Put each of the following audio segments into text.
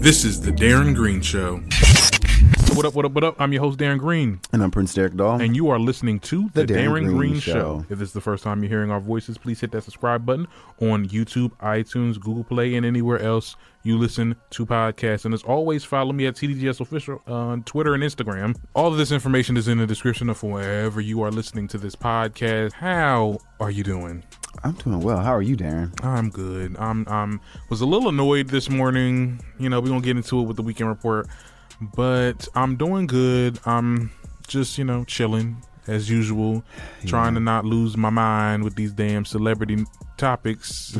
This is the Darren Green Show. What up, what up, what up? I'm your host, Darren Green. And I'm Prince Derek Dahl. And you are listening to the Darren Green Show. Show. If this is the first time you're hearing our voices, please hit that subscribe button on YouTube, iTunes, Google Play, and anywhere else you listen to podcasts. And as always, follow me at TDGS Official on Twitter and Instagram. All of this information is in the description of wherever you are listening to this podcast. How are you doing? I'm doing well. How are you, Darren? I'm good. I'm was a little annoyed this morning. You know, we're going to get into it with the weekend report. But I'm doing good. I'm just, chilling as usual, trying to not lose my mind with these damn celebrity topics.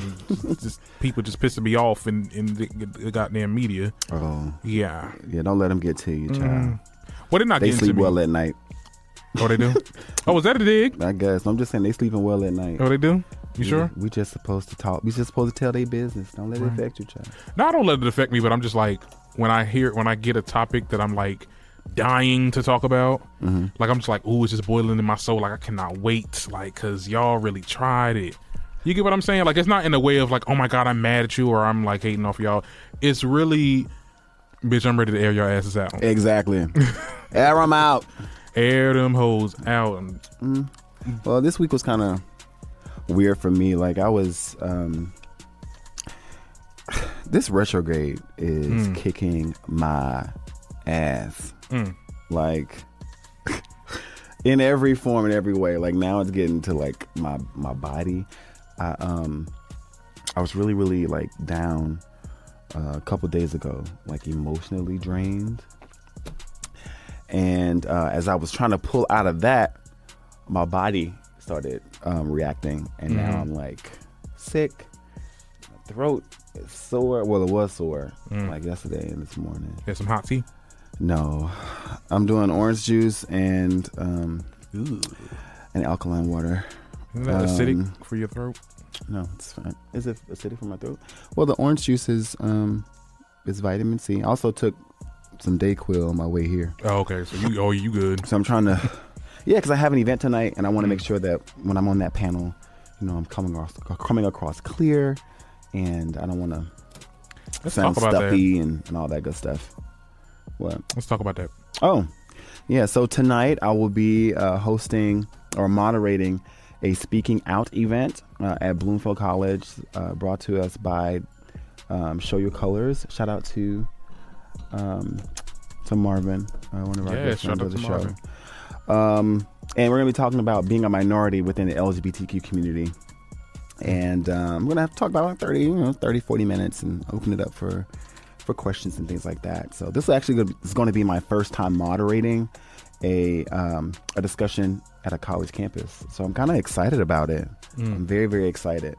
Just people just pissing me off in the goddamn media. Oh. Yeah. Yeah, don't let them get to you, child. Well, they're not they getting to me. sleep well at night. Oh, they do? Oh, was that a dig? I guess. I'm just saying they sleeping well at night. Oh, they do? You sure? We just supposed to talk. We just supposed to tell their business. Don't let it affect you, child. No, I don't let it affect me, but I'm just like, when I get a topic that I'm like dying to talk about, like I'm just like, ooh, it's just boiling in my soul. Like I cannot wait, like, cause y'all really tried it. You get what I'm saying? Like it's not in a way of like, oh my God, I'm mad at you or I'm like hating off y'all. It's really, bitch, I'm ready to air your asses out. Exactly. Air them out. Air them hoes out. Well, this week was kind of weird for me. Like I was, this retrograde is kicking my ass. Like in every form and every way. Like now it's getting to like my body. I was really like down a couple days ago, like emotionally drained. And as I was trying to pull out of that, my body started reacting, and now I'm like sick. My throat is sore. Well, it was sore like yesterday and this morning. Get some hot tea? No, I'm doing orange juice and alkaline water. Is that acidic for your throat? No, it's fine. Is it acidic for my throat? Well, the orange juice is vitamin C. I also took some Dayquil on my way here. Oh, okay. So you good? So I'm trying to, because I have an event tonight, and I want to make sure that when I'm on that panel, I'm coming across clear, and I don't want to sound stuffy and all that good stuff. What? Let's talk about that. Oh, yeah. So tonight I will be hosting or moderating a speaking out event at Bloomfield College, brought to us by Show Your Colors. Shout out to Marvin, one of our good friends of the show. And we're going to be talking about being a minority within the LGBTQ community. And I'm going to have to talk about 30, 40 minutes and open it up for questions and things like that. So this is going to be my first time moderating a discussion at a college campus. So I'm kind of excited about it. I'm very, very excited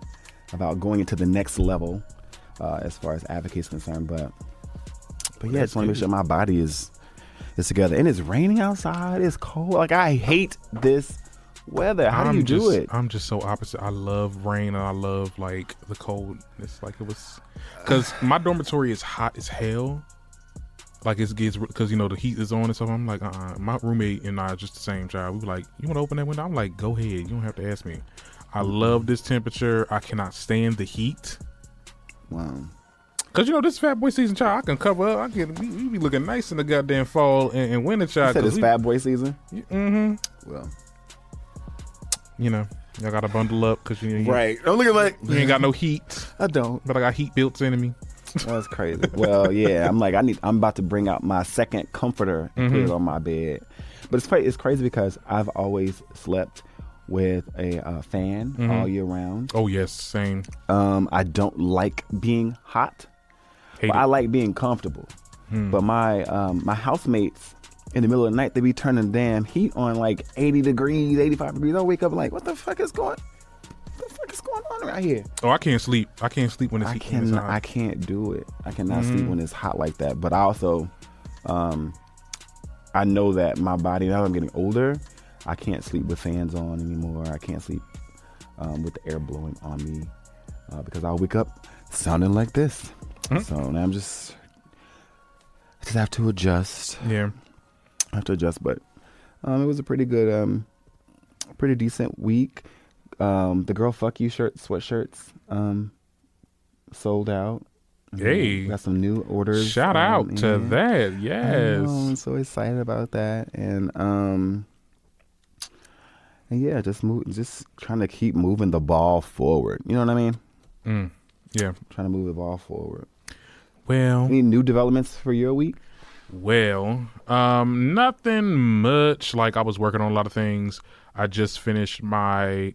about going into the next level as far as advocacy is concerned. But yeah, I just want to make sure my body is together. And it's raining outside. It's cold. Like, I hate this weather. How do you do it? I'm just so opposite. I love rain and I love, like, the cold. It's like it was... Because my dormitory is hot as hell. Like, it gets... Because, the heat is on and stuff. I'm like, My roommate and I are just the same child. We were like, you want to open that window? I'm like, go ahead. You don't have to ask me. I love this temperature. I cannot stand the heat. Wow. Cause this fat boy season, child. I can cover up. We be looking nice in the goddamn fall and winter, child. You said it's fat boy season. Well, y'all gotta bundle up because right. Don't look at like you ain't got no heat. I don't, but I got heat built into me. That's crazy. Well, yeah, I'm about to bring out my second comforter and put it on my bed. But it's crazy because I've always slept with a fan all year round. Oh yes, same. I don't like being hot. But I like being comfortable. But my housemates in the middle of the night, they be turning the damn heat on like 80 degrees, 85 degrees. I'll wake up like, what the fuck is going on right here? Oh, I can't sleep. I can't sleep when it's heat. I can't do it. I cannot sleep when it's hot like that. But I also, I know that my body, now that I'm getting older, I can't sleep with fans on anymore. I can't sleep with the air blowing on me because I'll wake up sounding like this. So now I just have to adjust. Yeah. I have to adjust, but it was a pretty good, pretty decent week. The girl fuck you sweatshirts sold out. Hey, got some new orders. Shout out to that. Yes, I'm so excited about that, and yeah, just trying to keep moving the ball forward. You know what I mean? Yeah, trying to move the ball forward. Well, any new developments for your week? Well, nothing much. Like, I was working on a lot of things. I just finished my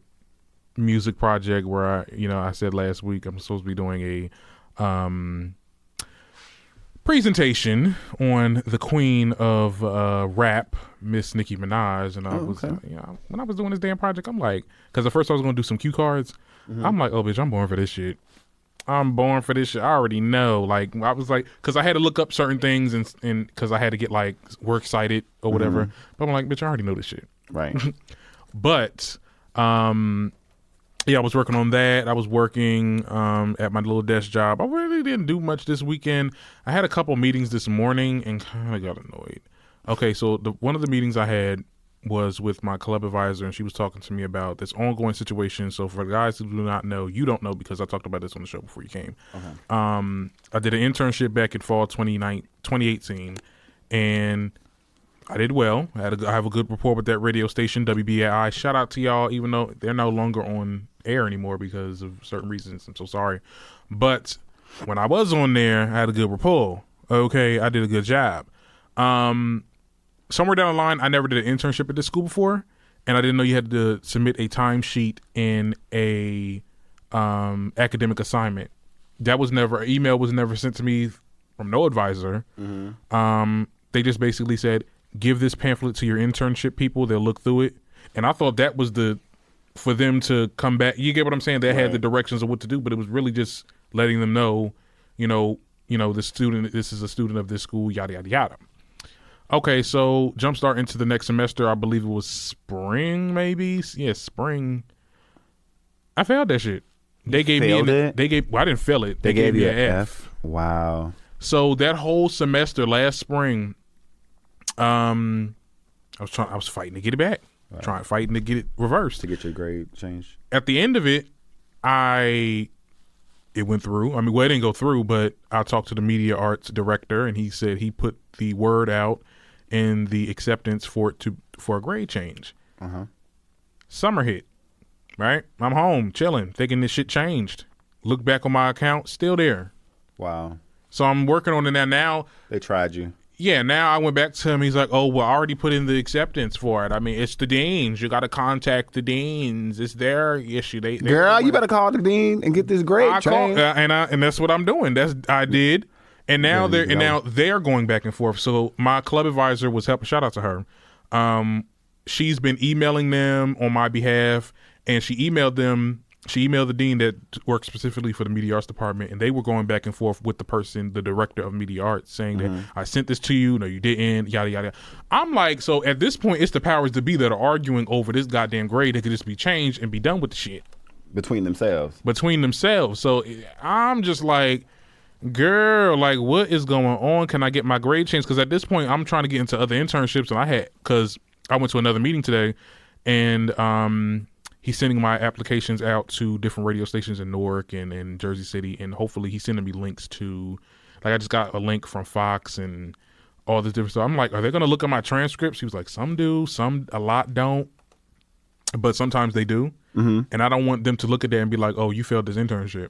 music project where I said last week I'm supposed to be doing a presentation on the queen of rap, Miss Nicki Minaj. And I was, when I was doing this damn project, I'm like, because at first I was going to do some cue cards. I'm like, oh, bitch, I'm born for this shit. I'm born for this shit. I already know. Like, I was like, because I had to look up certain things and because I had to get like works cited or whatever. But I'm like, bitch, I already know this shit. Right. But, yeah, I was working on that. I was working at my little desk job. I really didn't do much this weekend. I had a couple meetings this morning and kind of got annoyed. Okay, so one of the meetings I had was with my club advisor, and she was talking to me about this ongoing situation. So for the guys who do not know, you don't know because I talked about this on the show before you came. Okay. I did an internship back in fall 2018, and I did well. I have a good rapport with that radio station, WBAI. Shout out to y'all, even though they're no longer on air anymore because of certain reasons. I'm so sorry. But when I was on there, I had a good rapport. Okay, I did a good job. Somewhere down the line, I never did an internship at this school before, and I didn't know you had to submit a timesheet in a academic assignment. Email was never sent to me from no advisor. They just basically said, give this pamphlet to your internship people. They'll look through it. And I thought that was for them to come back. You get what I'm saying? They had the directions of what to do, but it was really just letting them know, this is a student of this school, yada, yada, yada. Okay, so jumpstart into the next semester. I believe it was spring, maybe. Yeah, spring. I failed that shit. They gave me well, I didn't fail it. They gave me an F. Wow. So that whole semester last spring, I was fighting to get it back. Right. Fighting to get it reversed. To get your grade changed. At the end of it, it went through. I mean, well, it didn't go through, but I talked to the media arts director, and he said he put the word out in the acceptance for a grade change. Summer hit, right? I'm home chilling, thinking this shit changed. Look back on my account, still there. Wow. So I'm working on it now. They tried you. Yeah, now I went back to him. He's like, oh, well, I already put in the acceptance for it. I mean, it's the deans. You got to contact the deans. It's their issue. Girl, you better call the dean and get this grade changed. And that's what I'm doing. I did. And now they're going back and forth. So my club advisor was helping. Shout out to her. She's been emailing them on my behalf, and she emailed them. She emailed the dean that works specifically for the media arts department, and they were going back and forth with the director of media arts, saying that I sent this to you, no, you didn't, yada, yada. I'm like, so at this point, it's the powers that be that are arguing over this goddamn grade that could just be changed and be done with the shit. Between themselves. So I'm just like, girl, like, what is going on? Can I get my grade changed? Because at this point, I'm trying to get into other internships, and because I went to another meeting today, and he's sending my applications out to different radio stations in Newark and in Jersey City, and hopefully he's sending me links to, like, I just got a link from Fox and all this different stuff. I'm like, are they going to look at my transcripts? He was like, some do, a lot don't, but sometimes they do. And I don't want them to look at that and be like, oh, you failed this internship.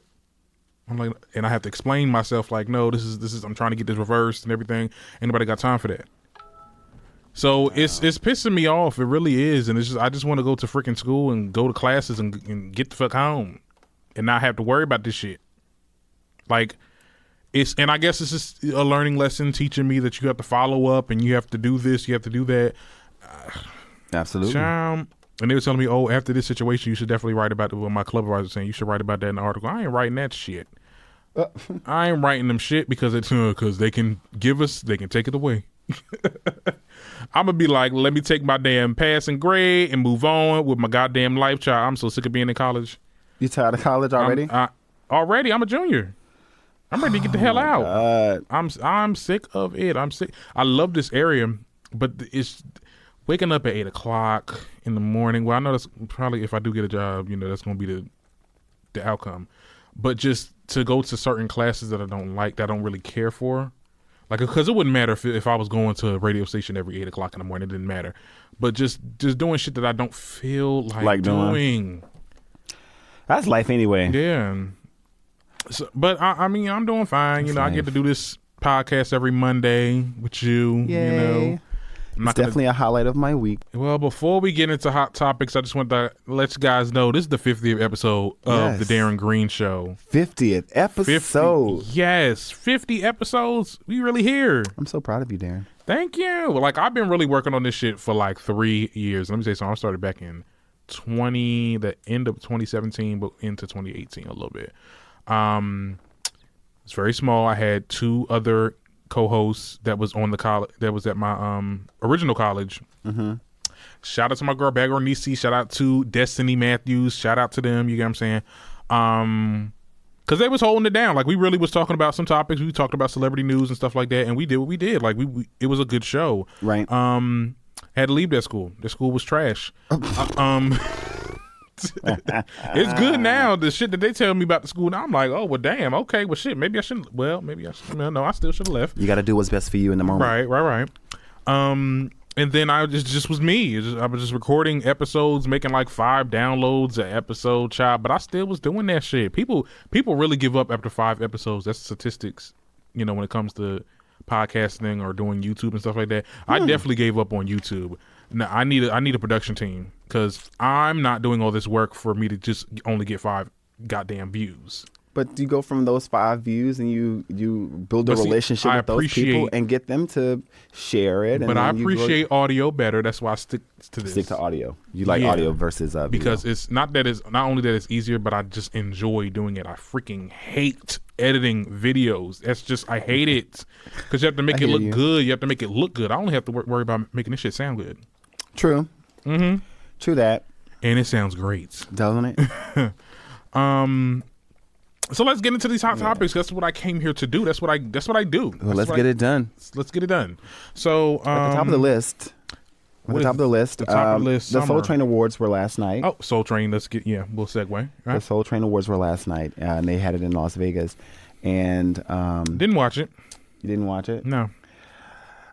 I'm like, and I have to explain myself like, no, this is I'm trying to get this reversed and everything. Ain't nobody got time for that. So it's pissing me off. It really is. And I just want to go to freaking school and go to classes and get the fuck home and not have to worry about this shit. Like, and I guess it's just a learning lesson teaching me that you have to follow up and you have to do this, you have to do that. Absolutely. And they were telling me, oh, after this situation, you should definitely write about it. Well, my club advisor was saying you should write about that in the article. I ain't writing that shit. I ain't writing them shit because they can they can take it away. I'm gonna be like, let me take my damn passing grade and move on with my goddamn life, child. I'm so sick of being in college. You tired of college already? I'm a junior. I'm ready to get the hell out. God. I'm sick of it. I'm sick. I love this area, but it's waking up at 8:00 in the morning. Well, I know that's probably, if I do get a job, that's gonna be the outcome. but just to go to certain classes that I don't like, that I don't really care for. Like, because it wouldn't matter if I was going to a radio station every 8 o'clock in the morning, it didn't matter. But just doing shit that I don't feel like doing. That's life anyway. Yeah. So, but I mean, I'm doing fine. That's life. I get to do this podcast every Monday with you. Yay. It's definitely a highlight of my week. Well, before we get into hot topics, I just want to let you guys know this is the 50th episode of the Darren Green Show. 50th episode. Yes, 50 episodes. We really here. I'm so proud of you, Darren. Thank you. Like, I've been really working on this shit for like 3 years. Let me say something. I started back in the end of 2017, but into 2018 a little bit. It's very small. I had 2 other co-hosts that was on the college, that was at my original college. Mm-hmm. Shout out to my girl Bagger Nisi. Shout out to Destiny Matthews. Shout out to them. You get what I'm saying? Because they was holding it down. Like, we really was talking about some topics. We talked about celebrity news and stuff like that, and we did what we did. Like, it was a good show. Right. Had to leave that school. The school was trash. It's good now. The shit that they tell me about the school now, I'm like, oh well, damn. Okay, well, shit. Maybe I shouldn't. Well, maybe I should. No, I still should have left. You got to do what's best for you in the moment. Right. And then I just was me. I was just recording episodes, making like 5 downloads an episode, child. But I still was doing that shit. People really give up after 5 episodes. That's statistics. When it comes to podcasting or doing YouTube and stuff like that. I definitely gave up on YouTube. Now I need a production team, because I'm not doing all this work for me to just only get 5 goddamn views. But you go from those 5 views and you build a relationship with those people and get them to share it. But I appreciate audio better. That's why I stick to this. Stick to audio. You like audio versus video. Because it's not only that it's easier, but I just enjoy doing it. I freaking hate editing videos. That's just, I hate it, because you have to make it look good. You have to make it look good. I only have to worry about making this shit sound good. True. Mm-hmm. True that. And it sounds great, doesn't it? So let's get into these hot topics. That's what I came here to do. That's what I do. Well, let's get it done. Let's get it done. So at the top of the list. The Soul Train Awards were last night. Oh, Soul Train. We'll segue. Right? The Soul Train Awards were last night, and they had it in Las Vegas. And didn't watch it. You didn't watch it? No.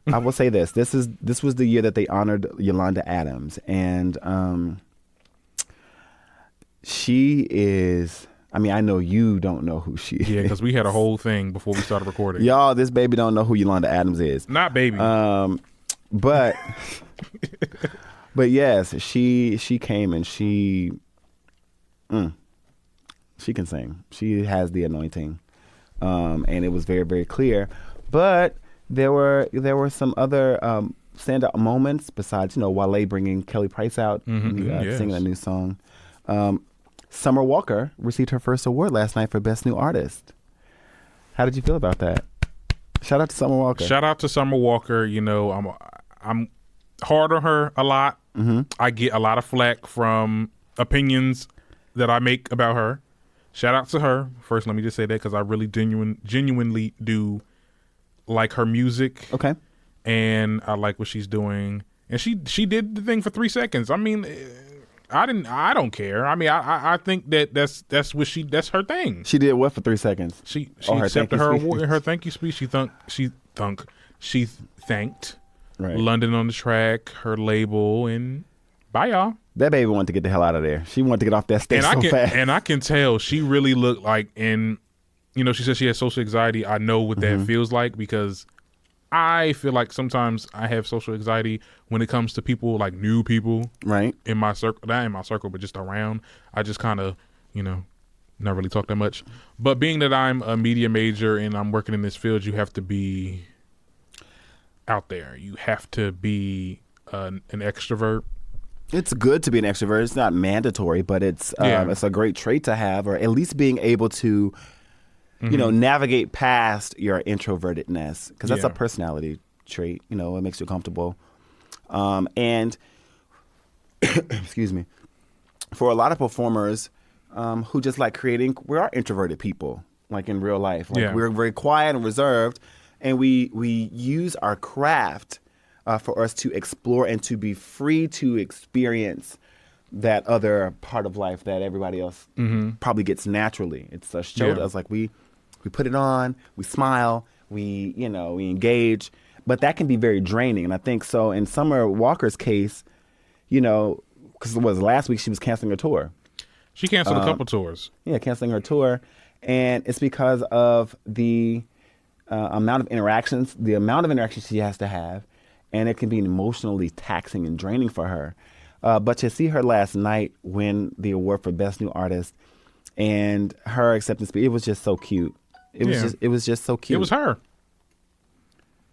I will say this. This was the year that they honored Yolanda Adams, and she is. I mean, I know you don't know who she is. Yeah, because we had a whole thing before we started recording. Y'all, this baby don't know who Yolanda Adams is. Not baby. But yes, she came and she can sing. She has the anointing, and it was very, very clear. But there were some other standout moments besides Wale bringing Kelly Price out, singing a new song. Summer Walker received her first award last night for Best New Artist. How did you feel about that? Shout out to Summer Walker. Shout out to Summer Walker. I'm hard on her a lot. Mm-hmm. I get a lot of flack from opinions that I make about her. Shout out to her. First, let me just say that, because I really genuinely do like her music. Okay. And I like what she's doing. And she did the thing for 3 seconds. I mean, I don't care. I mean, I think that's her thing. She did what for 3 seconds? She accepted her award, her thank you speech. She thanked London on the Track, her label, and bye y'all. That baby wanted to get the hell out of there. She wanted to get off that stage fast. And I can tell she really looked like, and she said she has social anxiety. I know what that feels like, because I feel like sometimes I have social anxiety when it comes to people, like new people, right? In my circle, not in my circle, but just around. I just kind of, not really talk that much. But being that I'm a media major and I'm working in this field, you have to be out there. You have to be an extrovert. It's good to be an extrovert. It's not mandatory, but it's a great trait to have, or at least being able to navigate past your introvertedness, because that's a personality trait. It makes you comfortable. And excuse me, for a lot of performers who just like creating, we are introverted people, like in real life. Like we're very quiet and reserved, and we use our craft for us to explore and to be free to experience that other part of life that everybody else probably gets naturally. It's a show to us, like we put it on, we smile, we engage, but that can be very draining. And I think so in Summer Walker's case, because it was last week she was canceling her tour. She canceled a couple tours. Yeah, canceling her tour, and it's because of the amount of interactions she has to have, and it can be emotionally taxing and draining for her. But to see her last night win the award for Best New Artist and her acceptance speech, it was just so cute. It was just so cute. It was her.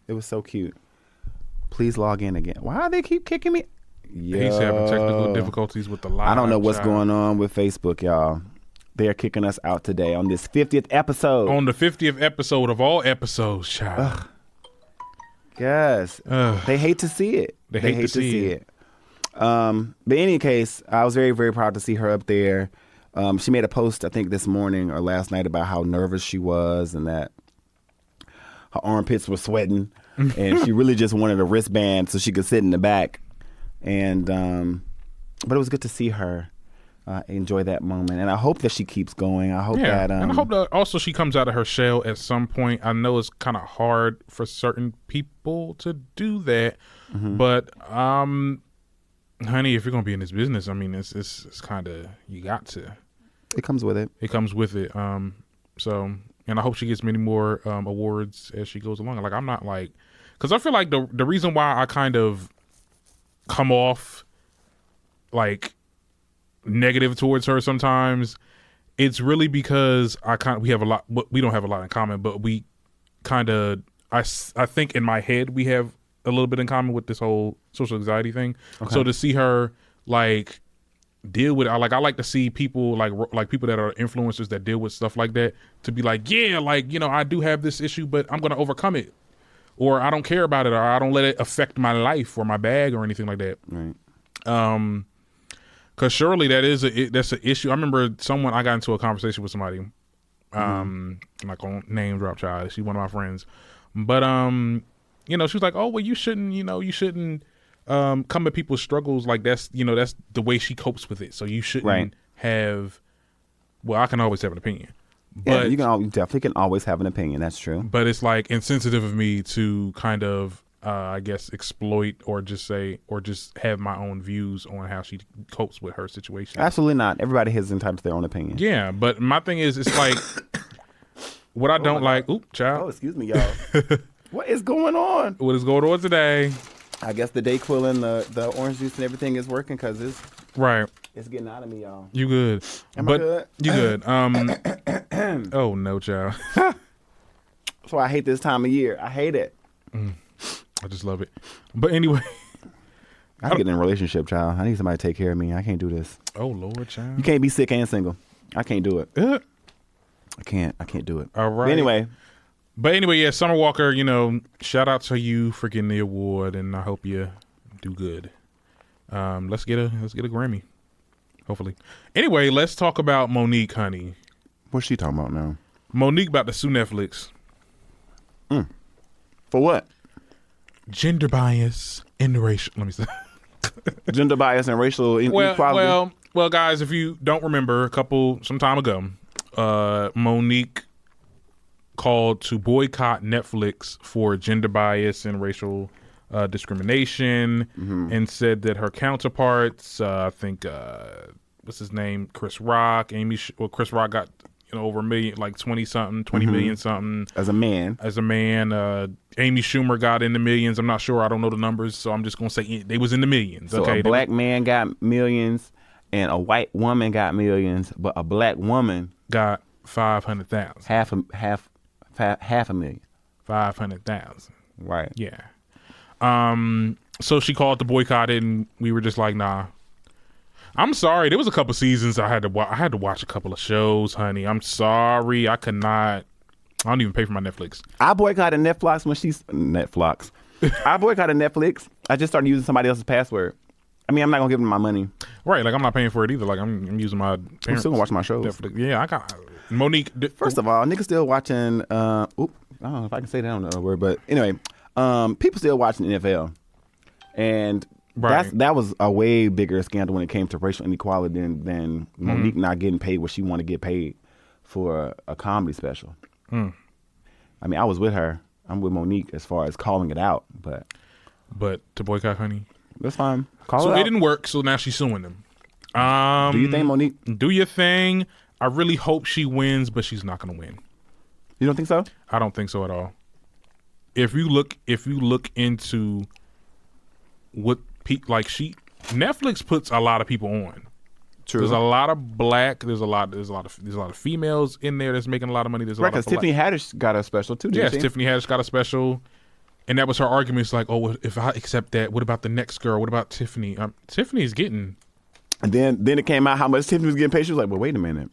It was so cute. Please log in again. Why do they keep kicking me? He's having technical difficulties with the live. I don't know what's going on with Facebook, y'all. They are kicking us out today on this 50th episode. On the 50th episode of all episodes, child. Yes. They hate to see it. They hate to see it. But in any case, I was very, very proud to see her up there. She made a post, I think, this morning or last night about how nervous she was and that her armpits were sweating. And she really just wanted a wristband so she could sit in the back. And but it was good to see her enjoy that moment. And I hope that she keeps going. I hope that... and I hope that also she comes out of her shell at some point. I know it's kind of hard for certain people to do that. But... honey, if you're gonna be in this business, I mean, it's kind of, you got to. It comes with it. It comes with it. So, and I hope she gets many more awards as she goes along. Like, I'm not like, because I feel like the reason why I kind of come off like negative towards her sometimes, it's really because we have a lot. We don't have a lot in common, but we kind of, I think in my head we have a little bit in common with this whole social anxiety thing. Okay. So to see her like deal with it, I like to see people like people that are influencers that deal with stuff like that, to be like, yeah, like, I do have this issue, but I'm going to overcome it, or I don't care about it, or I don't let it affect my life or my bag or anything like that. Right. Cause surely that's an issue. I remember I got into a conversation with somebody, I'm not going to name drop child. She's one of my friends, but, she was like, oh, well, you shouldn't come at people's struggles like that's the way she copes with it. So you shouldn't have, well, I can always have an opinion. But you definitely can always have an opinion. That's true. But it's like insensitive of me to kind of, I guess, exploit or just have my own views on how she copes with her situation. Absolutely not. Everybody has entitled to their own opinion. Yeah, but my thing is, it's like, what I don't like, child. Oh, excuse me, y'all. What is going on? What is going on today? I guess the Dayquil and the orange juice and everything is working because it's getting out of me, y'all. You good? Am I good? You good? Oh no, child. So I hate this time of year. I hate it. I just love it. But anyway, I get in a relationship, child. I need somebody to take care of me. I can't do this. Oh Lord, child. You can't be sick and single. I can't do it. I can't do it. All right. But anyway, yeah, Summer Walker, shout out to you for getting the award, and I hope you do good. Let's get a Grammy, hopefully. Anyway, let's talk about Monique, honey. What's she talking about now? Monique about to sue Netflix. For what? Gender bias and racial. Let me say. Gender bias and racial inequality. Well, guys, if you don't remember, some time ago, Monique called to boycott Netflix for gender bias and racial discrimination, and said that her counterparts, I think, what's his name, Chris Rock, Chris Rock got over a million, like 20 million something as a man. Amy Schumer got in the millions. I'm not sure. I don't know the numbers, so I'm just gonna say they was in the millions. So a black man got millions, and a white woman got millions, but a black woman got 500,000. Half a million. 500,000. Right. Yeah. So she called to boycott it, and we were just like, nah. I'm sorry. There was a couple seasons I had to watch a couple of shows, honey. I'm sorry. I don't even pay for my Netflix. I boycotted Netflix when I boycotted Netflix. I just started using somebody else's password. I mean, I'm not gonna give them my money. Right. Like, I'm not paying for it either. Like, I'm using my parents. I'm still gonna watch my shows. Netflix. Yeah, I got Monique. First of all, niggas still watching. I don't know if I can say that on the word, but anyway, people still watching NFL, and Right. That was a way bigger scandal when it came to racial inequality than Monique not getting paid what she wanted to get paid for a comedy special. I mean, I was with her. I'm with Monique as far as calling it out, but to boycott Honey, that's fine. So it didn't work. So now she's suing them. Do you think, Monique? Do your thing. I really hope she wins, but she's not going to win. You don't think so? I don't think so at all. If you look into what Netflix puts a lot of people on. True. There's a lot of black. There's a lot of females in there that's making a lot of money. There's a lot of Tiffany Haddish got a special too. Yes, Tiffany Haddish got a special, and that was her argument. It's like, oh, if I accept that, what about the next girl? What about Tiffany? Tiffany's getting. And then it came out how much Tiffany was getting paid. She was like, well, wait a minute.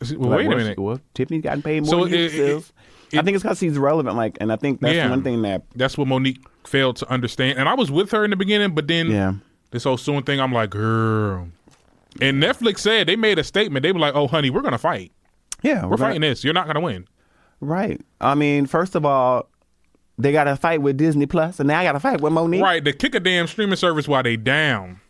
Well, Tiffany's gotten paid more than you. I think it's because she's relevant. And I think that's one thing that's what Monique failed to understand. And I was with her in the beginning, but then this whole suing thing, I'm like, girl. And Netflix said, they made a statement. They were like, oh, honey, we're going to fight. Yeah. We're fighting this. You're not going to win. Right. I mean, first of all, they got to fight with Disney Plus, and now I got to fight with Monique. Right. To kick a damn streaming service while they down.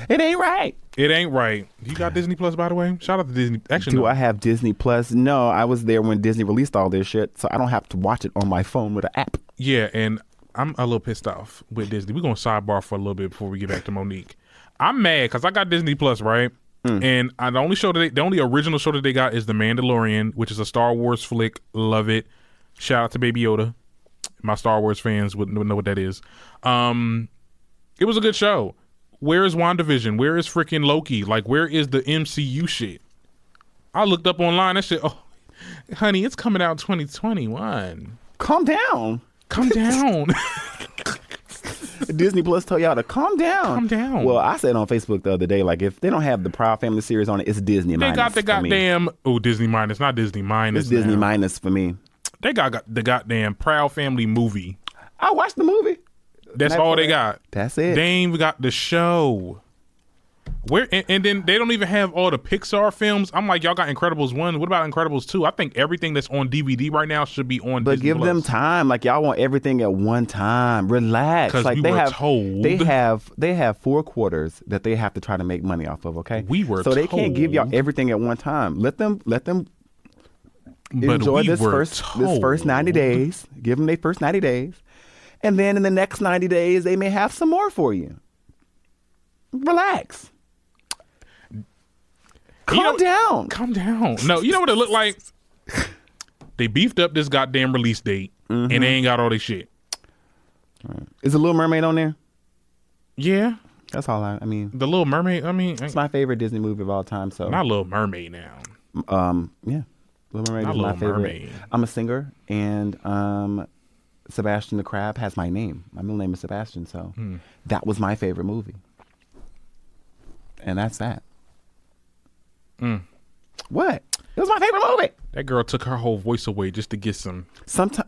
It ain't right. It ain't right. You got Disney Plus, by the way? Shout out to Disney. Actually, Do I have Disney Plus? No, I was there when Disney released all this shit, so I don't have to watch it on my phone with an app. Yeah, and I'm a little pissed off with Disney. We're going to sidebar for a little bit before we get back to Monique. I'm mad because I got Disney Plus, right? And the only original show that they got is The Mandalorian, which is a Star Wars flick. Love it. Shout out to Baby Yoda. My Star Wars fans would know what that is. It was a good show. Where is WandaVision? Where is freaking Loki? Like, where is the MCU shit? I looked up online. I said, oh, honey, it's coming out 2021. Calm down. Calm down. Disney Plus told y'all to calm down. Calm down. Well, I said on Facebook the other day, like, if they don't have the Proud Family series on it, it's Disney minus. They got the goddamn Disney minus, not Disney minus. It's Disney minus for me. They got the goddamn Proud Family movie. I watched the movie. That's all they got. That's it. They ain't even got the show. And then they don't even have all the Pixar films. I'm like, y'all got Incredibles 1. What about Incredibles 2? I think everything that's on DVD right now should be on Disney But give Plus. them time. Like, y'all want everything at one time. Relax. Because like, we were told. They have 4 quarters that they have to try to make money off of, okay? We were So told. they can't give y'all everything at one time. Let them enjoy this first 90 days. Give them their first 90 days. And then in the next 90 days, they may have some more for you. Relax. Calm down. Calm down. No, you know what it looked like? They beefed up this goddamn release date, and they ain't got all this shit. Right. Is The Little Mermaid on there? Yeah. That's all I mean. The Little Mermaid, it's my favorite Disney movie of all time. So not Little Mermaid now. Yeah. Little Mermaid not is Little my favorite. Mermaid. I'm a singer, and Sebastian the Crab has my name. My middle name is Sebastian, so that was my favorite movie. And that's that. What? It was my favorite movie. That girl took her whole voice away just to get some.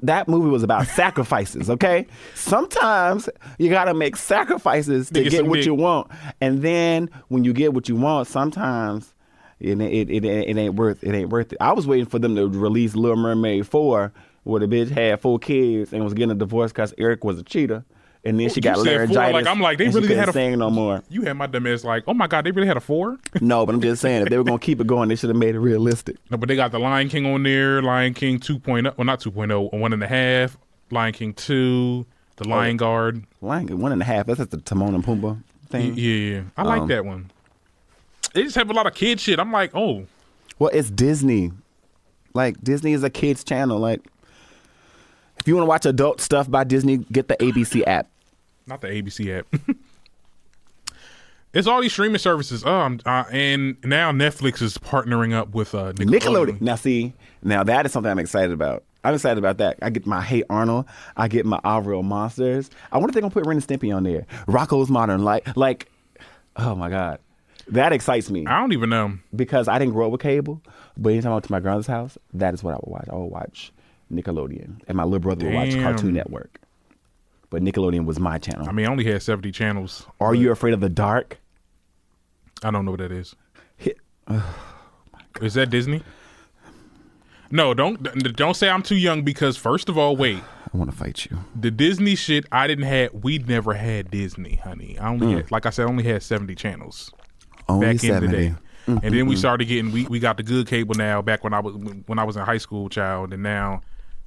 That movie was about sacrifices, okay? Sometimes you got to make sacrifices to get what you want. And then when you get what you want, sometimes it ain't worth it. I was waiting for them to release Little Mermaid 4, where the bitch had 4 kids and was getting a divorce because Eric was a cheater. And then she got laryngitis. Like, I'm like, they really had a sing no more. You had my dumb ass like, oh my God, they really had a 4? No, but I'm just saying, if they were going to keep it going, they should have made it realistic. No, but they got the Lion King on there, Lion King 2.0, well, not 2.0, 1.5, Lion King 2, The Lion Guard. Lion King 1.5, that's the Timon and Pumbaa thing. Yeah. I like that one. They just have a lot of kid shit. I'm like, oh. Well, it's Disney. Like, Disney is a kid's channel. Like, if you want to watch adult stuff by Disney, get the ABC app. Not the ABC app. It's all these streaming services. And now Netflix is partnering up with Nickelodeon. Now that is something I'm excited about. I'm excited about that. I get my Hey Arnold. I get my RHOA Monsters. I wonder if they're going to put Ren and Stimpy on there. Rocco's Modern Life. Like, oh my God. That excites me. I don't even know. Because I didn't grow up with cable, but anytime I went to my grandmother's house, that is what I would watch. I would watch Nickelodeon. And my little brother would watch Cartoon Network. But Nickelodeon was my channel. I mean, I only had 70 channels. Are You Afraid of the Dark? I don't know what that is. Is that Disney? No, don't say I'm too young because first of all, wait. I want to fight you. The Disney shit, we'd never had Disney, honey. I only had, like I said, I only had 70 channels. Only back 70. in the day. And then we started getting, we got the good cable now back when I was in high school, child. And now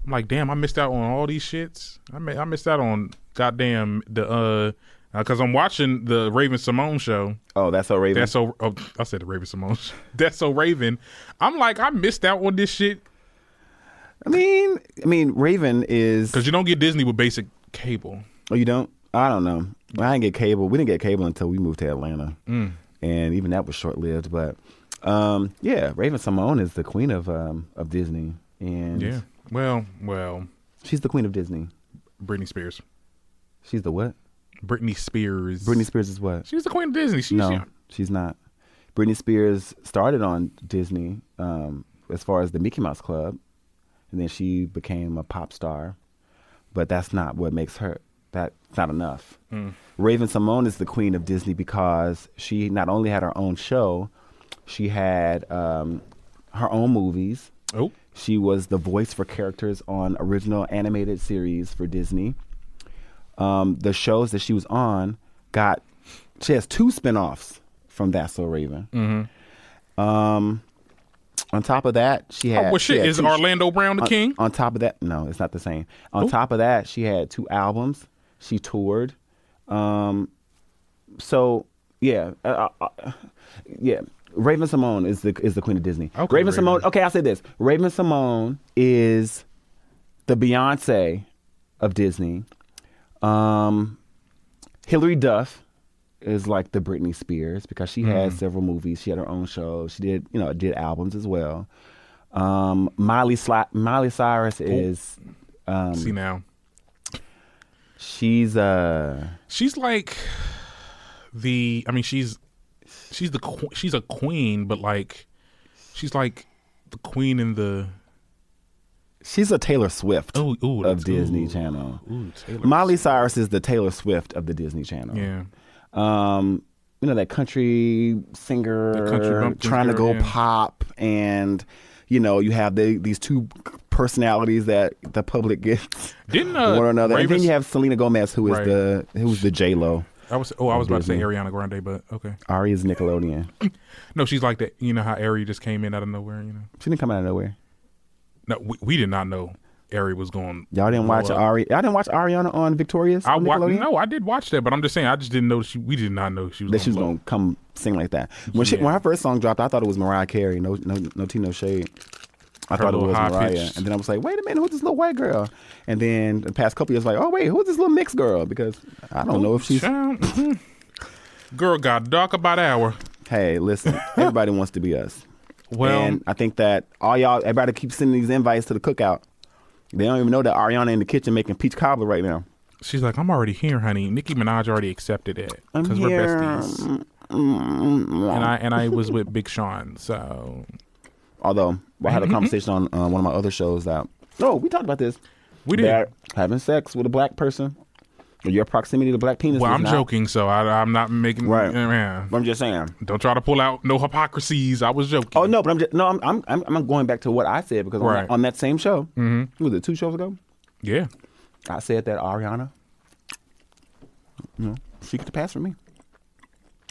I'm like, damn, I missed out on all these shits. I missed out on goddamn because I'm watching the Raven Simone show. Oh, That's So Raven. I said the Raven Simone show. That's So Raven. I'm like, I missed out on this shit. I mean, Raven is because you don't get Disney with basic cable. Oh, you don't? I don't know. I didn't get cable. We didn't get cable until we moved to Atlanta, and even that was short lived. But yeah, Raven Simone is the queen of Disney, and yeah, well, she's the queen of Disney. Britney Spears. She's the what? Britney Spears. Britney Spears is what? She's the queen of Disney. She's not. Britney Spears started on Disney as far as the Mickey Mouse Club. And then she became a pop star, but that's not what makes her. That's not enough. Raven Simone is the queen of Disney because she not only had her own show, she had her own movies. Oh, she was the voice for characters on original animated series for Disney. The shows that she was on she has 2 spinoffs from That's So Raven. On top of that, she had... is Orlando Brown the king? On top of that, no, it's not the same. On top of that, she had 2 albums. She toured. So, yeah. Yeah. Raven Simone is the queen of Disney. Okay, Raven Simone... Okay, I'll say this. Raven Simone is the Beyonce of Disney. Hilary Duff is like the Britney Spears because she had several movies. She had her own show. She did albums as well. Miley Cyrus is see now. She's like she's a queen, but like she's like the queen in the She's a Taylor Swift of Disney Channel. Miley Cyrus is the Taylor Swift of the Disney Channel. Yeah. That country singer trying to go pop, and you have these 2 personalities that the public gets one or another. And then you have Selena Gomez, who's the J-Lo. I was about to say Ariana Grande, but okay. Ari is Nickelodeon. No, she's like that. You know how Ari just came in out of nowhere. She didn't come out of nowhere. No, we did not know Ari was going. Y'all didn't watch Ari. Y'all didn't watch Ariana on Victorious. No, I did watch that, but I'm just saying I just didn't know we did not know she was going to come sing like that. When her first song dropped, I thought it was Mariah Carey. No tea, no shade. I thought it was Mariah, and then I was like, wait a minute, who's this little white girl? And then the past couple years, like, oh wait, who's this little mixed girl? Because I don't know if she's girl got dark about hour. Hey, listen, everybody wants to be us. Well, and I think that everybody keeps sending these invites to the cookout. They don't even know that Ariana in the kitchen making peach cobbler right now. She's like, I'm already here, honey. Nicki Minaj already accepted it because we're besties. And I was with Big Sean, so. Although I had a conversation on one of my other shows that. No, we talked about this. We did. That having sex with a black person, or your proximity to black penis. Well, I'm joking, so I'm not making. Right. But I'm just saying. Don't try to pull out no hypocrisies. I was joking. Oh no, but I'm going back to what I said because on that same show, was it 2 shows ago? Yeah. I said that Ariana, she gets a pass from me.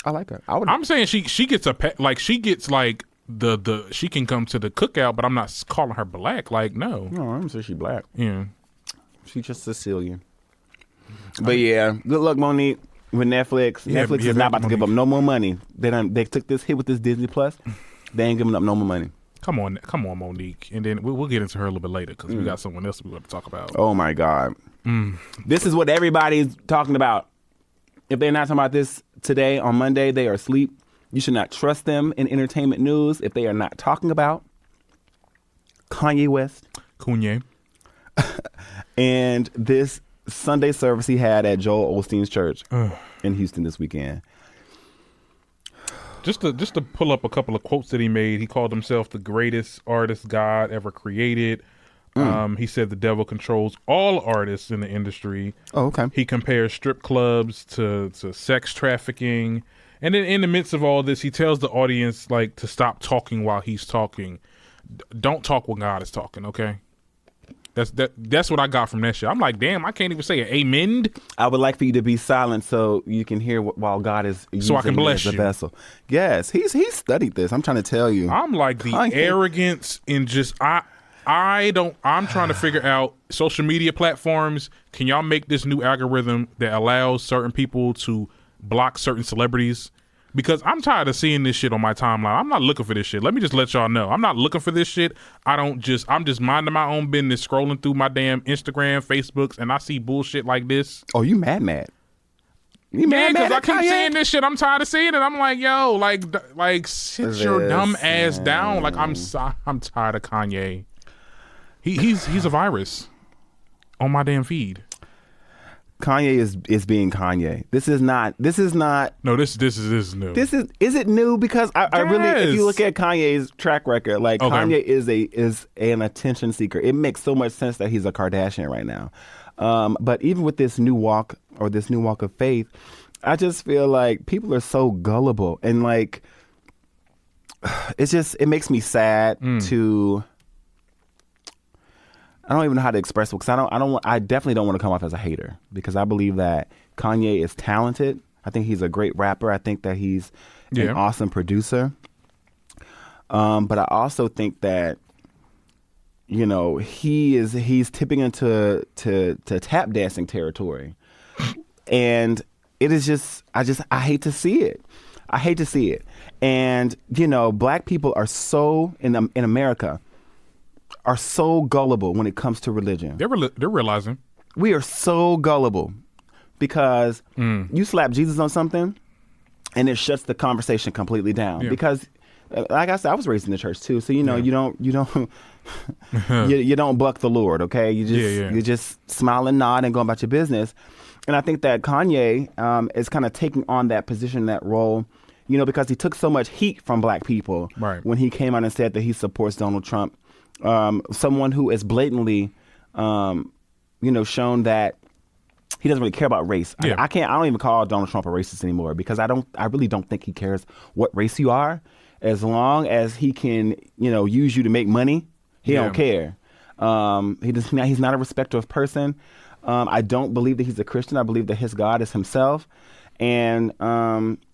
I like her. I'm saying she gets she gets like the she can come to the cookout, but I'm not calling her black. Like no. No, I'm saying she black. Yeah. She's just Sicilian. But yeah, good luck, Monique, with Netflix. Netflix is not about to give up no more money. They took this hit with this Disney Plus. They ain't giving up no more money. Come on, Monique, and then we'll get into her a little bit later because we got someone else we want to talk about. Oh my God, this is what everybody's talking about. If they're not talking about this today on Monday, they are asleep. You should not trust them in entertainment news if they are not talking about Kanye West. Kanye. And this Sunday service he had at Joel Osteen's church in Houston this weekend. Just to pull up a couple of quotes that he made, he called himself the greatest artist God ever created. He said the devil controls all artists in the industry. Oh, okay. He compares strip clubs to sex trafficking. And then in the midst of all this, he tells the audience to stop talking while he's talking. Don't talk when God is talking, okay? That's what I got from that shit. I'm like, damn, I can't even say an amen. I would like for you to be silent so you can hear while God is using so I can bless you as a vessel. Yes, he's studied this. I'm trying to tell you. I'm like the arrogance and just I'm trying to figure out social media platforms. Can y'all make this new algorithm that allows certain people to block certain celebrities? Because I'm tired of seeing this shit on my timeline. I'm not looking for this shit. Let me just let y'all know. I'm not looking for this shit. I'm just minding my own business, scrolling through my damn Instagram, Facebooks, and I see bullshit like this. Oh, you mad? You mad? Because I keep seeing this shit. I'm tired of seeing it. I'm like, yo, like sit your dumb ass down. Like I'm tired of Kanye. He's a virus on my damn feed. Kanye is being Kanye. This is not. No, this is new. Is it new? Because I really, if you look at Kanye's track record, like Kanye is an attention seeker. It makes so much sense that he's a Kardashian right now. But even with this new walk of faith, I just feel like people are so gullible, and like it makes me sad to. I don't even know how to express it because I definitely don't want to come off as a hater, because I believe that Kanye is talented. I think he's a great rapper. I think that he's an awesome producer. But I also think that, you know, he's tipping into tap dancing territory. And it is just I hate to see it. I hate to see it. And, you know, black people are so in America are so gullible when it comes to religion. They're realizing. We are so gullible because you slap Jesus on something and it shuts the conversation completely down. Yeah. Because, like I said, I was raised in the church too, so you know you don't you don't buck the Lord, okay? You just smile and nod and go about your business. And I think that Kanye is kind of taking on that position, that role, you know, because he took so much heat from black people when he came out and said that he supports Donald Trump. Someone who is blatantly, you know, shown that he doesn't really care about race. Yeah. I don't even call Donald Trump a racist anymore, because I really don't think he cares what race you are. As long as he can, you know, use you to make money, he don't care. He's not a respecter of person. I don't believe that he's a Christian. I believe that his God is himself. And,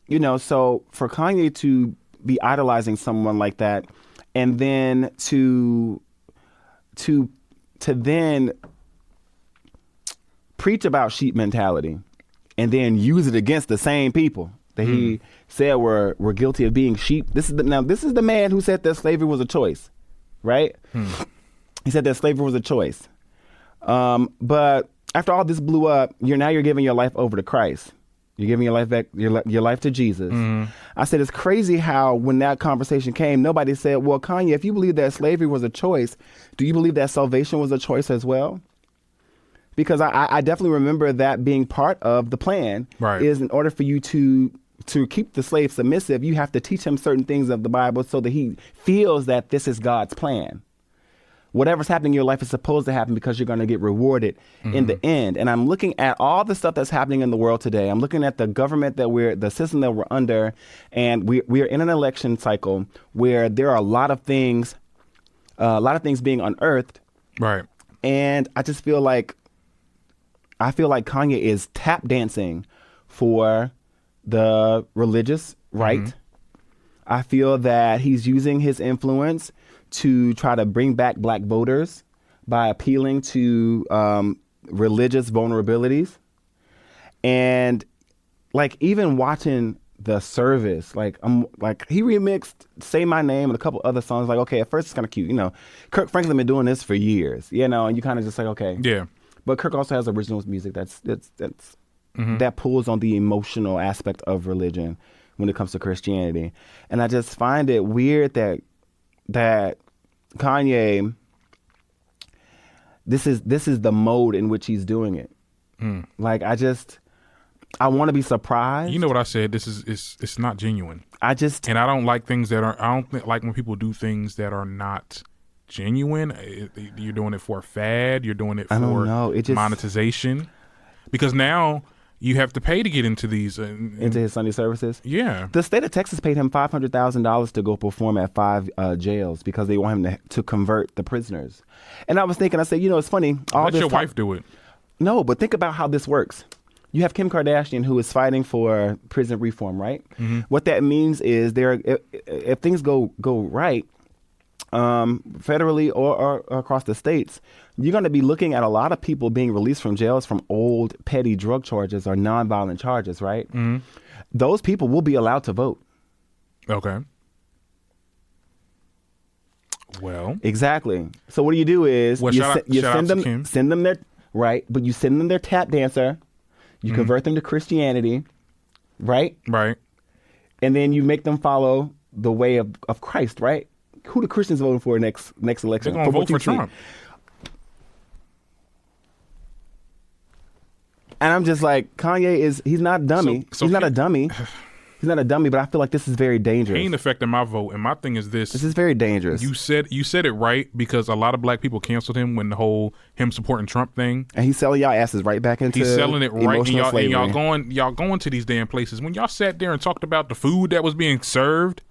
you know, so for Kanye to be idolizing someone like that, and then to then preach about sheep mentality and then use it against the same people that he said were guilty of being sheep. This is the man who said that slavery was a choice, right? He said that slavery was a choice. But after all this blew up, you're giving your life over to Christ. You're giving your life back, your life to Jesus. I said, it's crazy how when that conversation came, nobody said, well, Kanye, if you believe that slavery was a choice, do you believe that salvation was a choice as well? Because I definitely remember that being part of the plan. Right. Is in order for you to keep the slave submissive, you have to teach him certain things of the Bible so that he feels that this is God's plan. Whatever's happening in your life is supposed to happen because you're going to get rewarded in the end. And I'm looking at all the stuff that's happening in the world today. I'm looking at the government the system that we're under, and we are in an election cycle where there are a lot of things being unearthed. Right. And I feel like Kanye is tap dancing for the religious right. I feel that he's using his influence to try to bring back black voters by appealing to religious vulnerabilities. And like even watching the service, he remixed Say My Name and a couple other songs. Like, okay, at first it's kind of cute. You know, Kirk Franklin been doing this for years, you know, and you kind of just like, okay. Yeah. But Kirk also has original music that pulls on the emotional aspect of religion when it comes to Christianity. And I just find it weird that Kanye, this is the mode in which he's doing it. Like I want to be surprised. You know what I said? It's not genuine. I don't like things that are. I don't like when people do things that are not genuine. You're doing it for a fad. You're doing it for monetization. Because now you have to pay to get into these. Into his Sunday services? Yeah. The state of Texas paid him $500,000 to go perform at 5 jails because they want him to convert the prisoners. And I was thinking, I said, it's funny. Let your wife do it. No, but think about how this works. You have Kim Kardashian, who is fighting for prison reform, right? Mm-hmm. What that means is if things go right, federally or across the states, you're going to be looking at a lot of people being released from jails from old petty drug charges or nonviolent charges, right? Mm-hmm. Those people will be allowed to vote. Okay. Well. Exactly. So what do is you send them their right, but you send them their tap dancer, you convert them to Christianity, right? Right. And then you make them follow the way of Christ, right? Who the Christians voting for next election? They're going to vote for Trump. And I'm just like, Kanye he's not a dummy. He's not a dummy. He's not a dummy, but I feel like this is very dangerous. He ain't affecting my vote. And my thing is this. This is very dangerous. You said it right, because a lot of black people canceled him when the whole him supporting Trump thing. And he's selling y'all asses right back into He's selling it right, and y'all slavery. going to these damn places. When y'all sat there and talked about the food that was being served,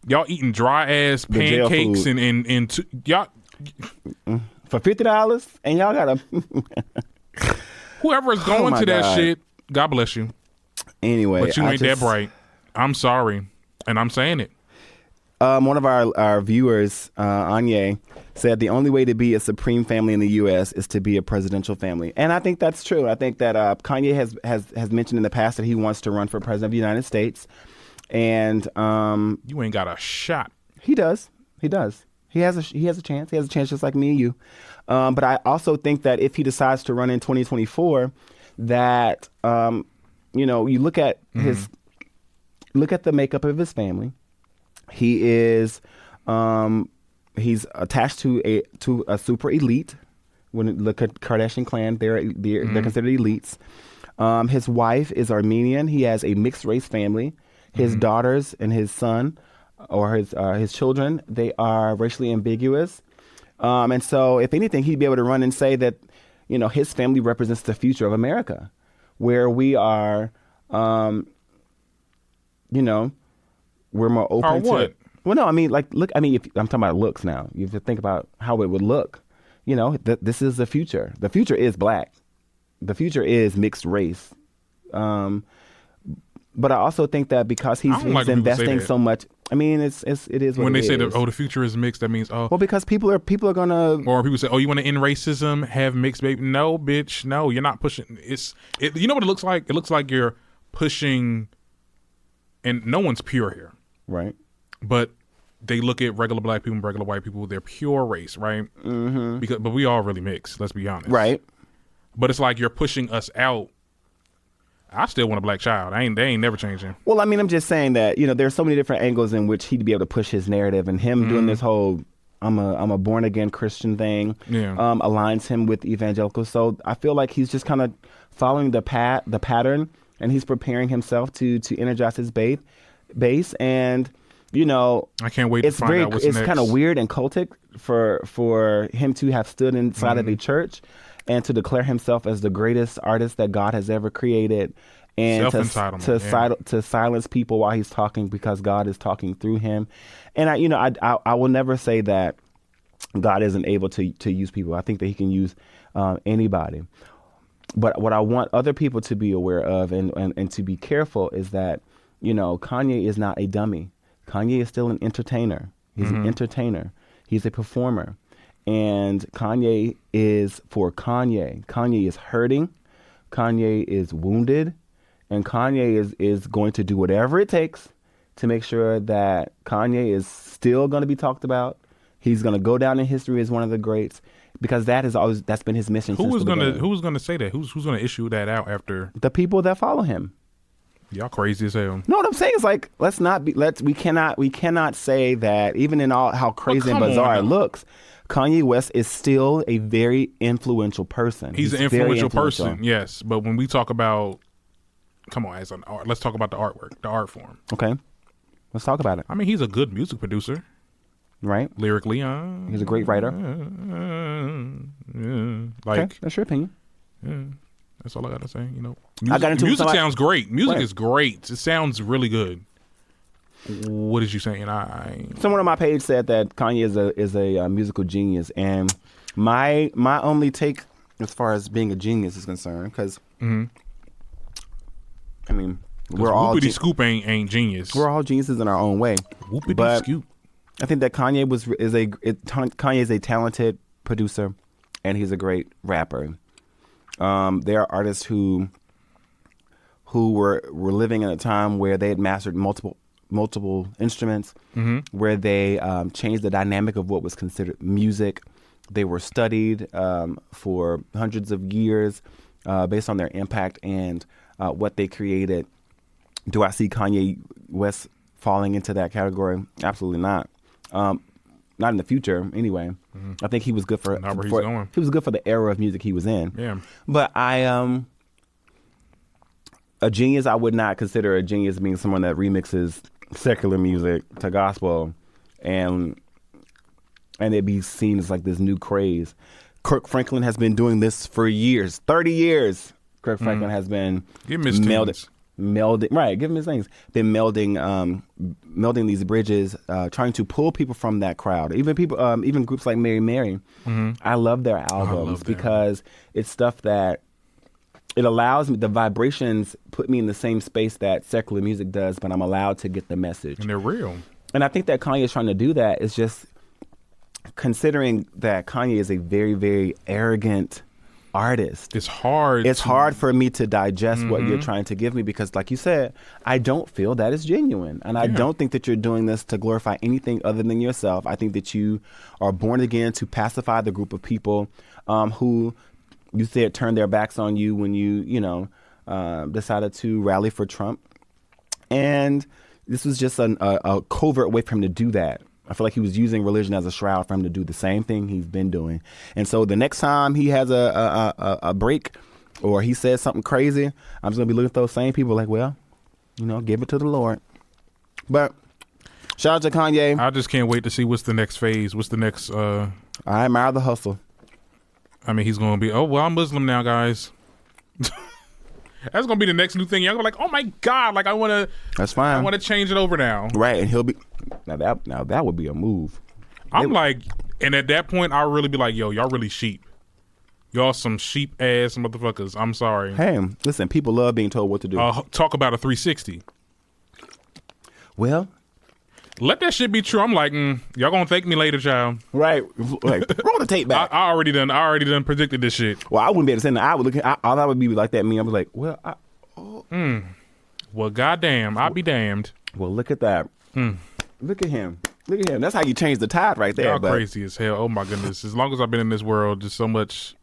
y'all eating dry ass pancakes and y'all for $50, and y'all gotta whoever is going to that shit, God bless you. Anyway, but you ain't that bright. I'm sorry, and I'm saying it. One of our viewers, Anye, said the only way to be a supreme family in the U.S. is to be a presidential family, and I think that's true. I think that Kanye has mentioned in the past that he wants to run for president of the United States, and you ain't got a shot. He does. He has a chance. He has a chance just like me and you. But I also think that if he decides to run in 2024, that you look at the makeup of his family. He is he's attached to a super elite. When you look at Kardashian clan, they're considered elites. His wife is Armenian. He has a mixed race family. His daughters and his son, or his children, they are racially ambiguous. And so, if anything, he'd be able to run and say that, his family represents the future of America, where we are, we're more open or what? to. Well, no, I mean, look. I mean, if I'm talking about looks now, you have to think about how it would look. This is the future. The future is black. The future is mixed race. But I also think that because he's investing so much, I mean, it is what when they it say is. the future is mixed, that means well, because people are gonna, or people say, you want to end racism, have mixed baby. No, bitch, no, you're not pushing. You know what it looks like? It looks like you're pushing, and no one's pure here, right? But they look at regular black people and regular white people, they're pure race, right? Mm-hmm. But we all really mixed. Let's be honest, right? But it's like you're pushing us out. I still want a black child. They ain't never changing. Well, I mean, I'm just saying that, there's so many different angles in which he'd be able to push his narrative, and him doing this whole I'm a born again Christian thing aligns him with evangelicals. So I feel like he's just kind of following the pattern, and he's preparing himself to energize his base. And I can't wait to find out what's next. It's kind of weird and cultic for him to have stood inside of a church and to declare himself as the greatest artist that God has ever created, and to silence people while he's talking, because God is talking through him. And I will never say that God isn't able to use people. I think that he can use anybody. But what I want other people to be aware of and to be careful is that, Kanye is not a dummy. Kanye is still an entertainer. He's an entertainer. He's a performer. And Kanye is for Kanye. Kanye is hurting. Kanye is wounded. And Kanye is going to do whatever it takes to make sure that Kanye is still going to be talked about. He's going to go down in history as one of the greats, because that's been his mission. Who's going to say that? Who's going to issue that out after? The people that follow him. Y'all crazy as hell. No, what I'm saying is, like, we cannot say that, even in all how crazy and bizarre it looks, Kanye West is still a very influential person. He's an influential person, yes. But when we talk about, as an art, let's talk about the artwork, the art form. Okay, let's talk about it. I mean, he's a good music producer, right? Lyrically, he's a great writer. Okay, that's your opinion. Yeah, that's all I got to say. Music, I got into music sounds great. Music right. is great. It sounds really good. What is you saying? Someone on my page said that Kanye is a musical genius, and my only take as far as being a genius is concerned, because I mean, we're all Scoop ain't genius. We're all geniuses in our own way. But Scoop. I think that Kanye is a talented producer, and he's a great rapper. There are artists who were living in a time where they had mastered multiple instruments, where they changed the dynamic of what was considered music. They were studied for hundreds of years based on their impact and what they created. Do I see Kanye West falling into that category? Absolutely not. Not in the future, anyway. I think he was good for not where he's going. He was good for the era of music he was in. Yeah. But a genius, I would not consider a genius being someone that remixes secular music to gospel and it be seen as like this new craze. Kirk Franklin has been doing this for years, 30 years. Kirk Franklin has been melding, right? Give him his things. Been melding these bridges, trying to pull people from that crowd. Even people, even groups like Mary Mary. I love their albums because it's stuff that it allows me. The vibrations put me in the same space that secular music does, but I'm allowed to get the message. And they're real. And I think that Kanye is trying to do that. It's just considering that Kanye is a very, very arrogant artist. It's hard. It's hard for me to digest what you're trying to give me because, like you said, I don't feel that is genuine. And I don't think that you're doing this to glorify anything other than yourself. I think that you are born again to pacify the group of people who you said turned their backs on you when you decided to rally for Trump. And this was just a covert way for him to do that. I feel like he was using religion as a shroud for him to do the same thing he's been doing. And so the next time he has a break or he says something crazy, I'm just going to be looking at those same people like, well, give it to the Lord. But shout out to Kanye. I just can't wait to see what's the next phase. What's the next... I admire the hustle. I mean, he's going to be, I'm Muslim now, guys. That's going to be the next new thing. Y'all going to be like, oh my God, like I want to... That's fine. I want to change it over now. Right, and he'll be... Now that would be a move. I'm like, and at that point, I'll really be like, yo, y'all really sheep. Y'all some sheep ass motherfuckers. I'm sorry. Hey, listen, people love being told what to do. Talk about a 360. Well... Let that shit be true. I'm like, y'all gonna thank me later, child. Right. Like, roll the tape back. I already done predicted this shit. Well, I wouldn't be able to say that. I would look at, all I would be like that me. I was like, well, well, goddamn, I'll be damned. Well, look at that. Look at him. Look at him. That's how you change the tide right there. Y'all crazy as hell. Oh my goodness. As long as I've been in this world, there's so much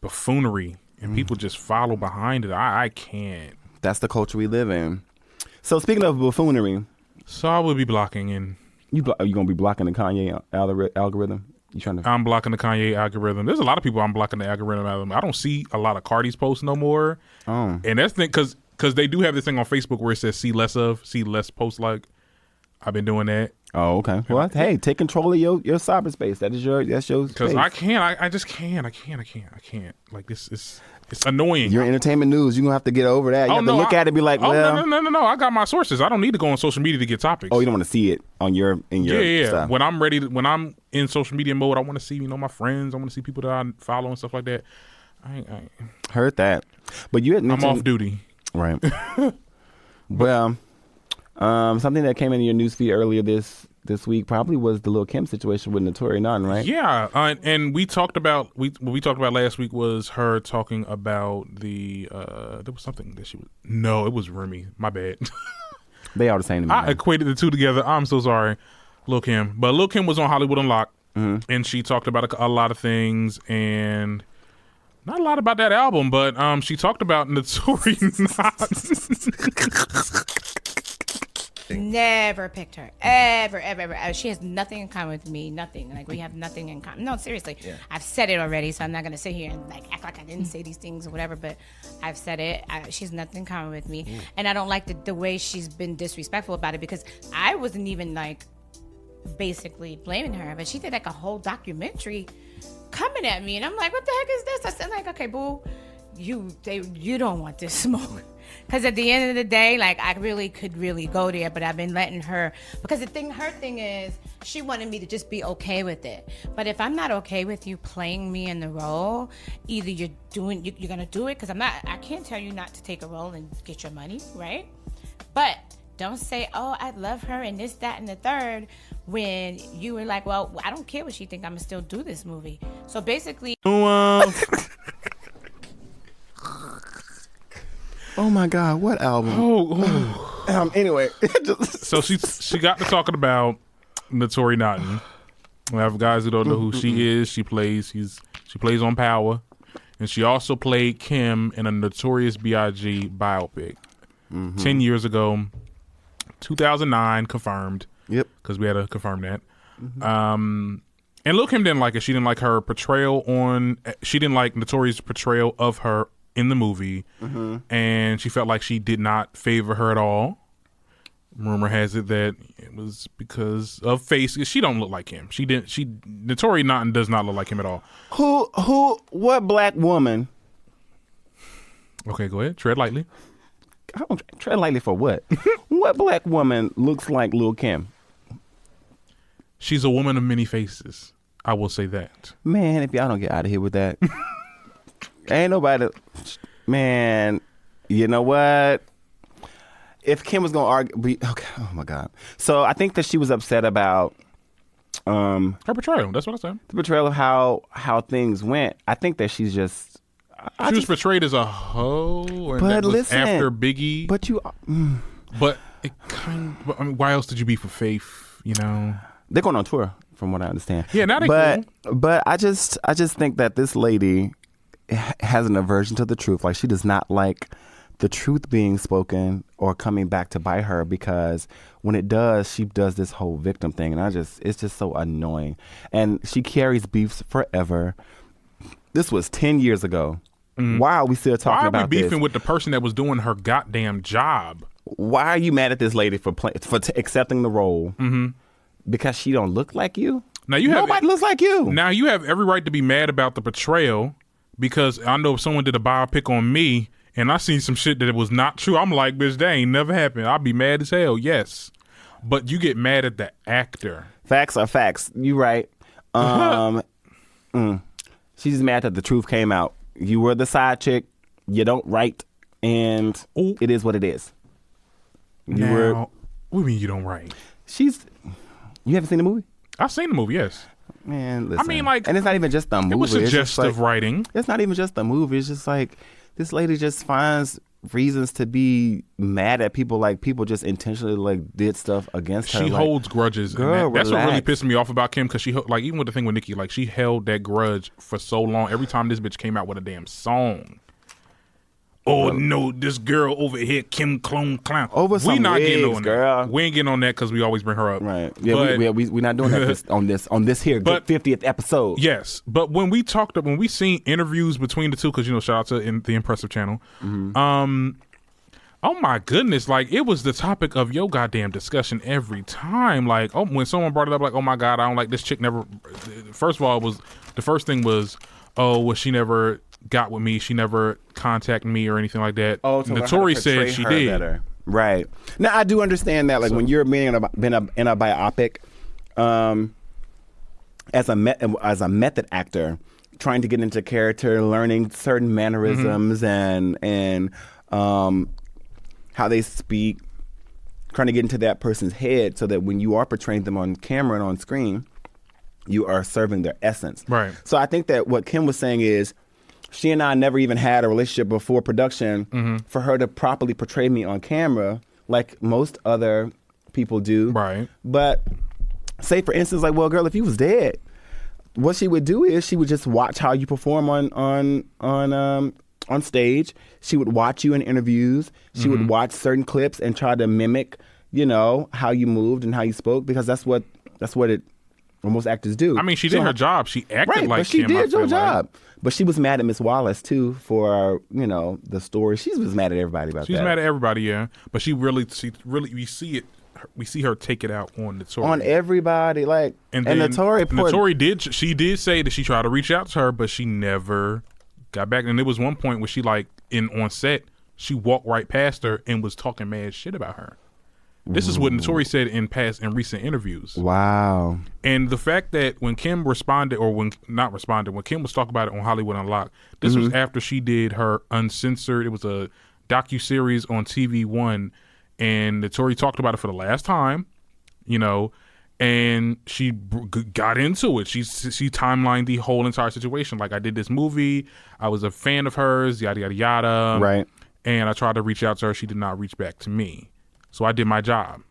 buffoonery and people just follow behind it. I can't. That's the culture we live in. So speaking of buffoonery. So I will be blocking and... Are you going to be blocking the Kanye algorithm? You trying to? I'm blocking the Kanye algorithm. There's a lot of people I'm blocking the algorithm. I don't see a lot of Cardi's posts no more. Oh. And that's the thing, because they do have this thing on Facebook where it says see less posts like. I've been doing that. Oh, okay. Well, hey, take control of your cyberspace. That's your space. Because I can't. I just can't. I can't. Like this is... It's annoying. Your entertainment news, you're going to have to get over that. You have to look at it and be like, well... No. I got my sources. I don't need to go on social media to get topics. Oh, you don't want to see it in your stuff. When I'm ready, when I'm in social media mode, I want to see, my friends. I want to see people that I follow and stuff like that. I heard that. But you had mentioned... I'm off duty. Right. Well, something that came in your newsfeed earlier this week probably was the Lil Kim situation with Naturi Naughton, right? Yeah, and we talked about what we talked about last week was her talking about the there was something that she was it was Remy. My bad. They are the same to me. I equated the two together. I'm so sorry, Lil Kim. But Lil Kim was on Hollywood Unlocked, and she talked about a lot of things and. Not a lot about that album, but she talked about Naturi Naughton. Never picked her. Ever. She has nothing in common with me. Nothing. Like, we have nothing in common. No, seriously. Yeah. I've said it already, so I'm not going to sit here and act like I didn't say these things or whatever, but I've said it. She's nothing in common with me. And I don't like the way she's been disrespectful about it because I wasn't even, basically blaming her. But she did, a whole documentary coming at me. And I'm like, what the heck is this? I said, okay, boo, you don't want this smoke. Because at the end of the day, like, I really could go there, but I've been letting her, because her thing is, she wanted me to just be okay with it. But if I'm not okay with you playing me in the role, either you're going to do it, because I can't tell you not to take a role and get your money, right? But don't say, oh, I love her and this, that, and the third, when you were like, well, I don't care what she think, I'm going to still do this movie. So basically... Oh my God! What album? Anyway, so she got to talking about Naturi Naughton. We have guys who don't know who she is. She plays on Power, and she also played Kim in a Notorious B.I.G. biopic 10 years ago, 2009, confirmed. Yep, because we had to confirm that. And Lil Kim didn't like it. She didn't like her portrayal she didn't like Naturi's portrayal of her in the movie, and she felt like she did not favor her at all. Rumor has it that it was because of face. She don't look like him. Naturi Naughton does not look like him at all. What black woman? Okay, go ahead. Tread lightly. I don't tread lightly for what? What black woman looks like Lil Kim? She's a woman of many faces. I will say that. Man, if y'all don't get out of here with that. Ain't nobody, man. You know what? If Kim was gonna argue, okay. Oh my God. So I think that she was upset about her portrayal. That's what I said. The portrayal of how things went. I think that she's just. She was portrayed as a hoe, or but that was listen, after Biggie. But you. But it kind of. I mean, why else did you be for Faith? You know. They're going on tour, from what I understand. Yeah, now they cool. But I just think that this lady has an aversion to the truth. Like, she does not like the truth being spoken or coming back to bite her, because when it does, she does this whole victim thing, and it's just so annoying. And she carries beefs forever. This was 10 years ago. Why are we still talking about this? Why are we beefing with the person that was doing her goddamn job? Why are you mad at this lady for accepting the role? Because she don't look like you? Nobody looks like you. Now you have every right to be mad about the portrayal, because I know if someone did a biopic on me and I seen some shit that it was not true, I'm like, bitch, that ain't never happened. I'll be mad as hell, yes. But you get mad at the actor. Facts are facts. You right. She's just mad that the truth came out. You were the side chick. You don't write, and it is what it is. What do you mean you don't write? You haven't seen the movie? I've seen the movie, yes. Man, listen. I mean, like, and it's not even just the movie. It was suggestive writing. It's not even just the movie. It's just like this lady just finds reasons to be mad at people. Like, people just intentionally like did stuff against her. She holds grudges. Girl, that's what really pissed me off about Kim, because she, like, even with the thing with Nicki, like, she held that grudge for so long. Every time this bitch came out with a damn song. Oh no, this girl over here, Kim Clone Clown. Over some wigs, on girl. That. We ain't getting on that because we always bring her up. Right. Yeah, we're not doing that on this here 50th episode. Yes, but when we seen interviews between the two, because, you know, shout out to the Impressive Channel. Oh my goodness, like, it was the topic of your goddamn discussion every time. Like, when someone brought it up, like, oh my God, I don't like this chick. Never. First of all, the first thing was, she never got with me, she never contacted me or anything like that. Naturi said she did. Better. Right. Now, I do understand that, like, when you're being in a biopic, as a method actor, trying to get into character, learning certain mannerisms and how they speak, trying to get into that person's head, so that when you are portraying them on camera and on screen, you are serving their essence. Right. So I think that what Kim was saying is, she and I never even had a relationship before production for her to properly portray me on camera like most other people do. Right. But say, for instance, like, well, girl, if you was dead, what she would do is she would just watch how you perform on stage. She would watch you in interviews. She would watch certain clips and try to mimic, you know, how you moved and how you spoke, because that's what most actors do. I mean, she did her job. She acted like she Kim. Did her job. But she was mad at Miss Wallace too for, you know, the story. She was mad at everybody about that. She's mad at everybody, yeah. But she really we see her take it out on Naturi. On everybody, like, and Naturi did say that she tried to reach out to her, but she never got back, and there was one point where she like on set, she walked right past her and was talking mad shit about her. This is what Naturi said in recent interviews. Wow. And the fact that when Kim responded, or when Kim was talking about it on Hollywood Unlocked, this was after she did her uncensored, it was a docuseries on TV One, and Naturi talked about it for the last time, you know, and she got into it. She timelined the whole entire situation. Like, I did this movie, I was a fan of hers, yada, yada, yada. Right. And I tried to reach out to her. She did not reach back to me. So I did my job.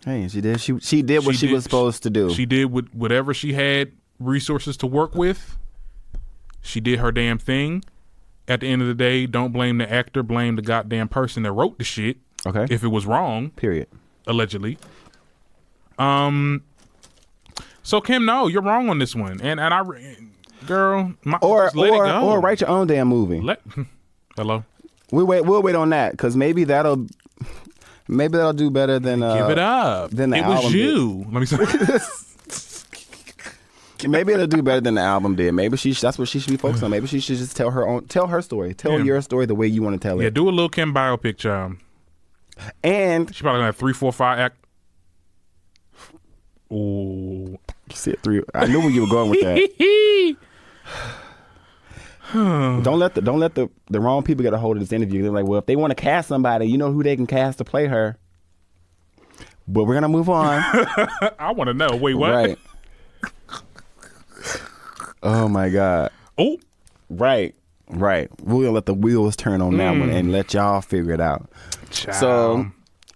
Hey, she did. She did what she was supposed to do. She did whatever she had resources to work with. She did her damn thing. At the end of the day, don't blame the actor. Blame the goddamn person that wrote the shit. Okay. If it was wrong. Period. Allegedly. So Kim, no, you're wrong on this one. And girl, or just let it go. Or write your own damn movie. Hello. We'll wait on that, because maybe that'll do better than give it up. Than the it album was you. did. Let me say. Maybe it'll do better than the album did. Maybe that's what she should be focused on. Maybe she should just tell her story. Tell your story the way you want to tell it. Yeah, do a Lil Kim biopic, child. And she probably gonna have 3, 4, 5 act. Oh, see it 3. I knew where you were going with that. Don't let the wrong people get a hold of this interview. They're like, well, if they want to cast somebody, you know who they can cast to play her. But we're gonna move on. I want to know. Wait, what? Right. Oh my God. Oh. Right. We're gonna let the wheels turn on that one and let y'all figure it out. Child. So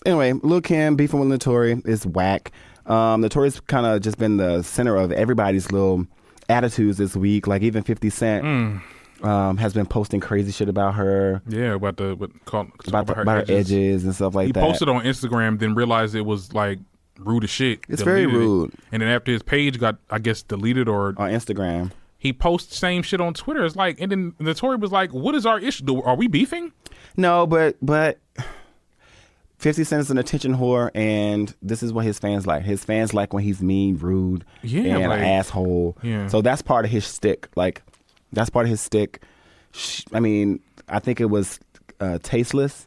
anyway, Lil Kim beefing with Naturi is whack. Naturi's kind of just been the center of everybody's little attitudes this week. Like, even 50 Cent has been posting crazy shit about her. Yeah, about her edges and stuff like that. He posted on Instagram, then realized it was like rude as shit. It's very rude. And then after his page got, I guess, deleted or on Instagram, he posts same shit on Twitter. It's like, and then Naturi was like, "What is our issue? Are we beefing?" No, but 50 Cent is an attention whore, and this is what his fans like. His fans like when he's mean, rude, and an asshole. Yeah. So that's part of his shtick. Like, that's part of his shtick. I mean, I think it was tasteless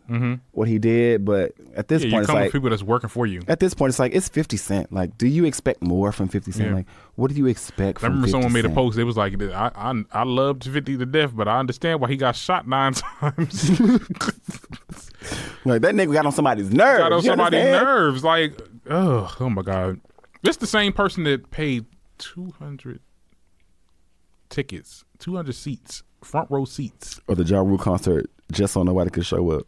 what he did, but at this point, it's like people that's working for you. At this point, it's like, it's 50 Cent. Like, do you expect more from 50 Cent? Yeah. Like, what do you expect from 50 Cent? I remember someone made a post. It was like, I loved 50 to death, but I understand why he got shot 9 times. Like, that nigga got on somebody's nerves. Got on somebody's nerves. Like, oh my God. This the same person that paid 200 tickets, 200 seats, front row seats. Or the Ja Rule concert, just so nobody could show up.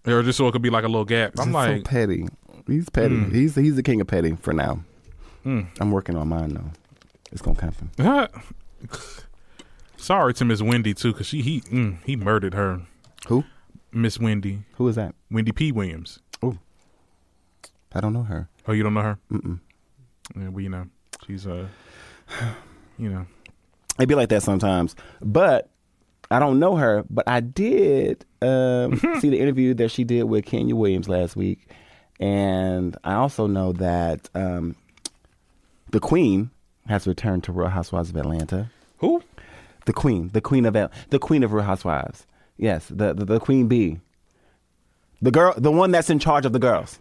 Or just so it could be like a little gap. I'm like, so petty. He's petty. He's the king of petty for now. I'm working on mine though. It's gonna happen. Sorry to Miss Wendy too, because he murdered her. Who? Miss Wendy. Who is that? Wendy P. Williams. Oh, I don't know her. Oh, you don't know her? Mm-mm. Yeah, well, you know, she's you know, it'd be like that sometimes. But I don't know her. But I did see the interview that she did with Kanye Williams last week, and I also know that the Queen has returned to Real Housewives of Atlanta. Who? The Queen of Real Housewives. Yes, the Queen Bee. The girl, the one that's in charge of the girls.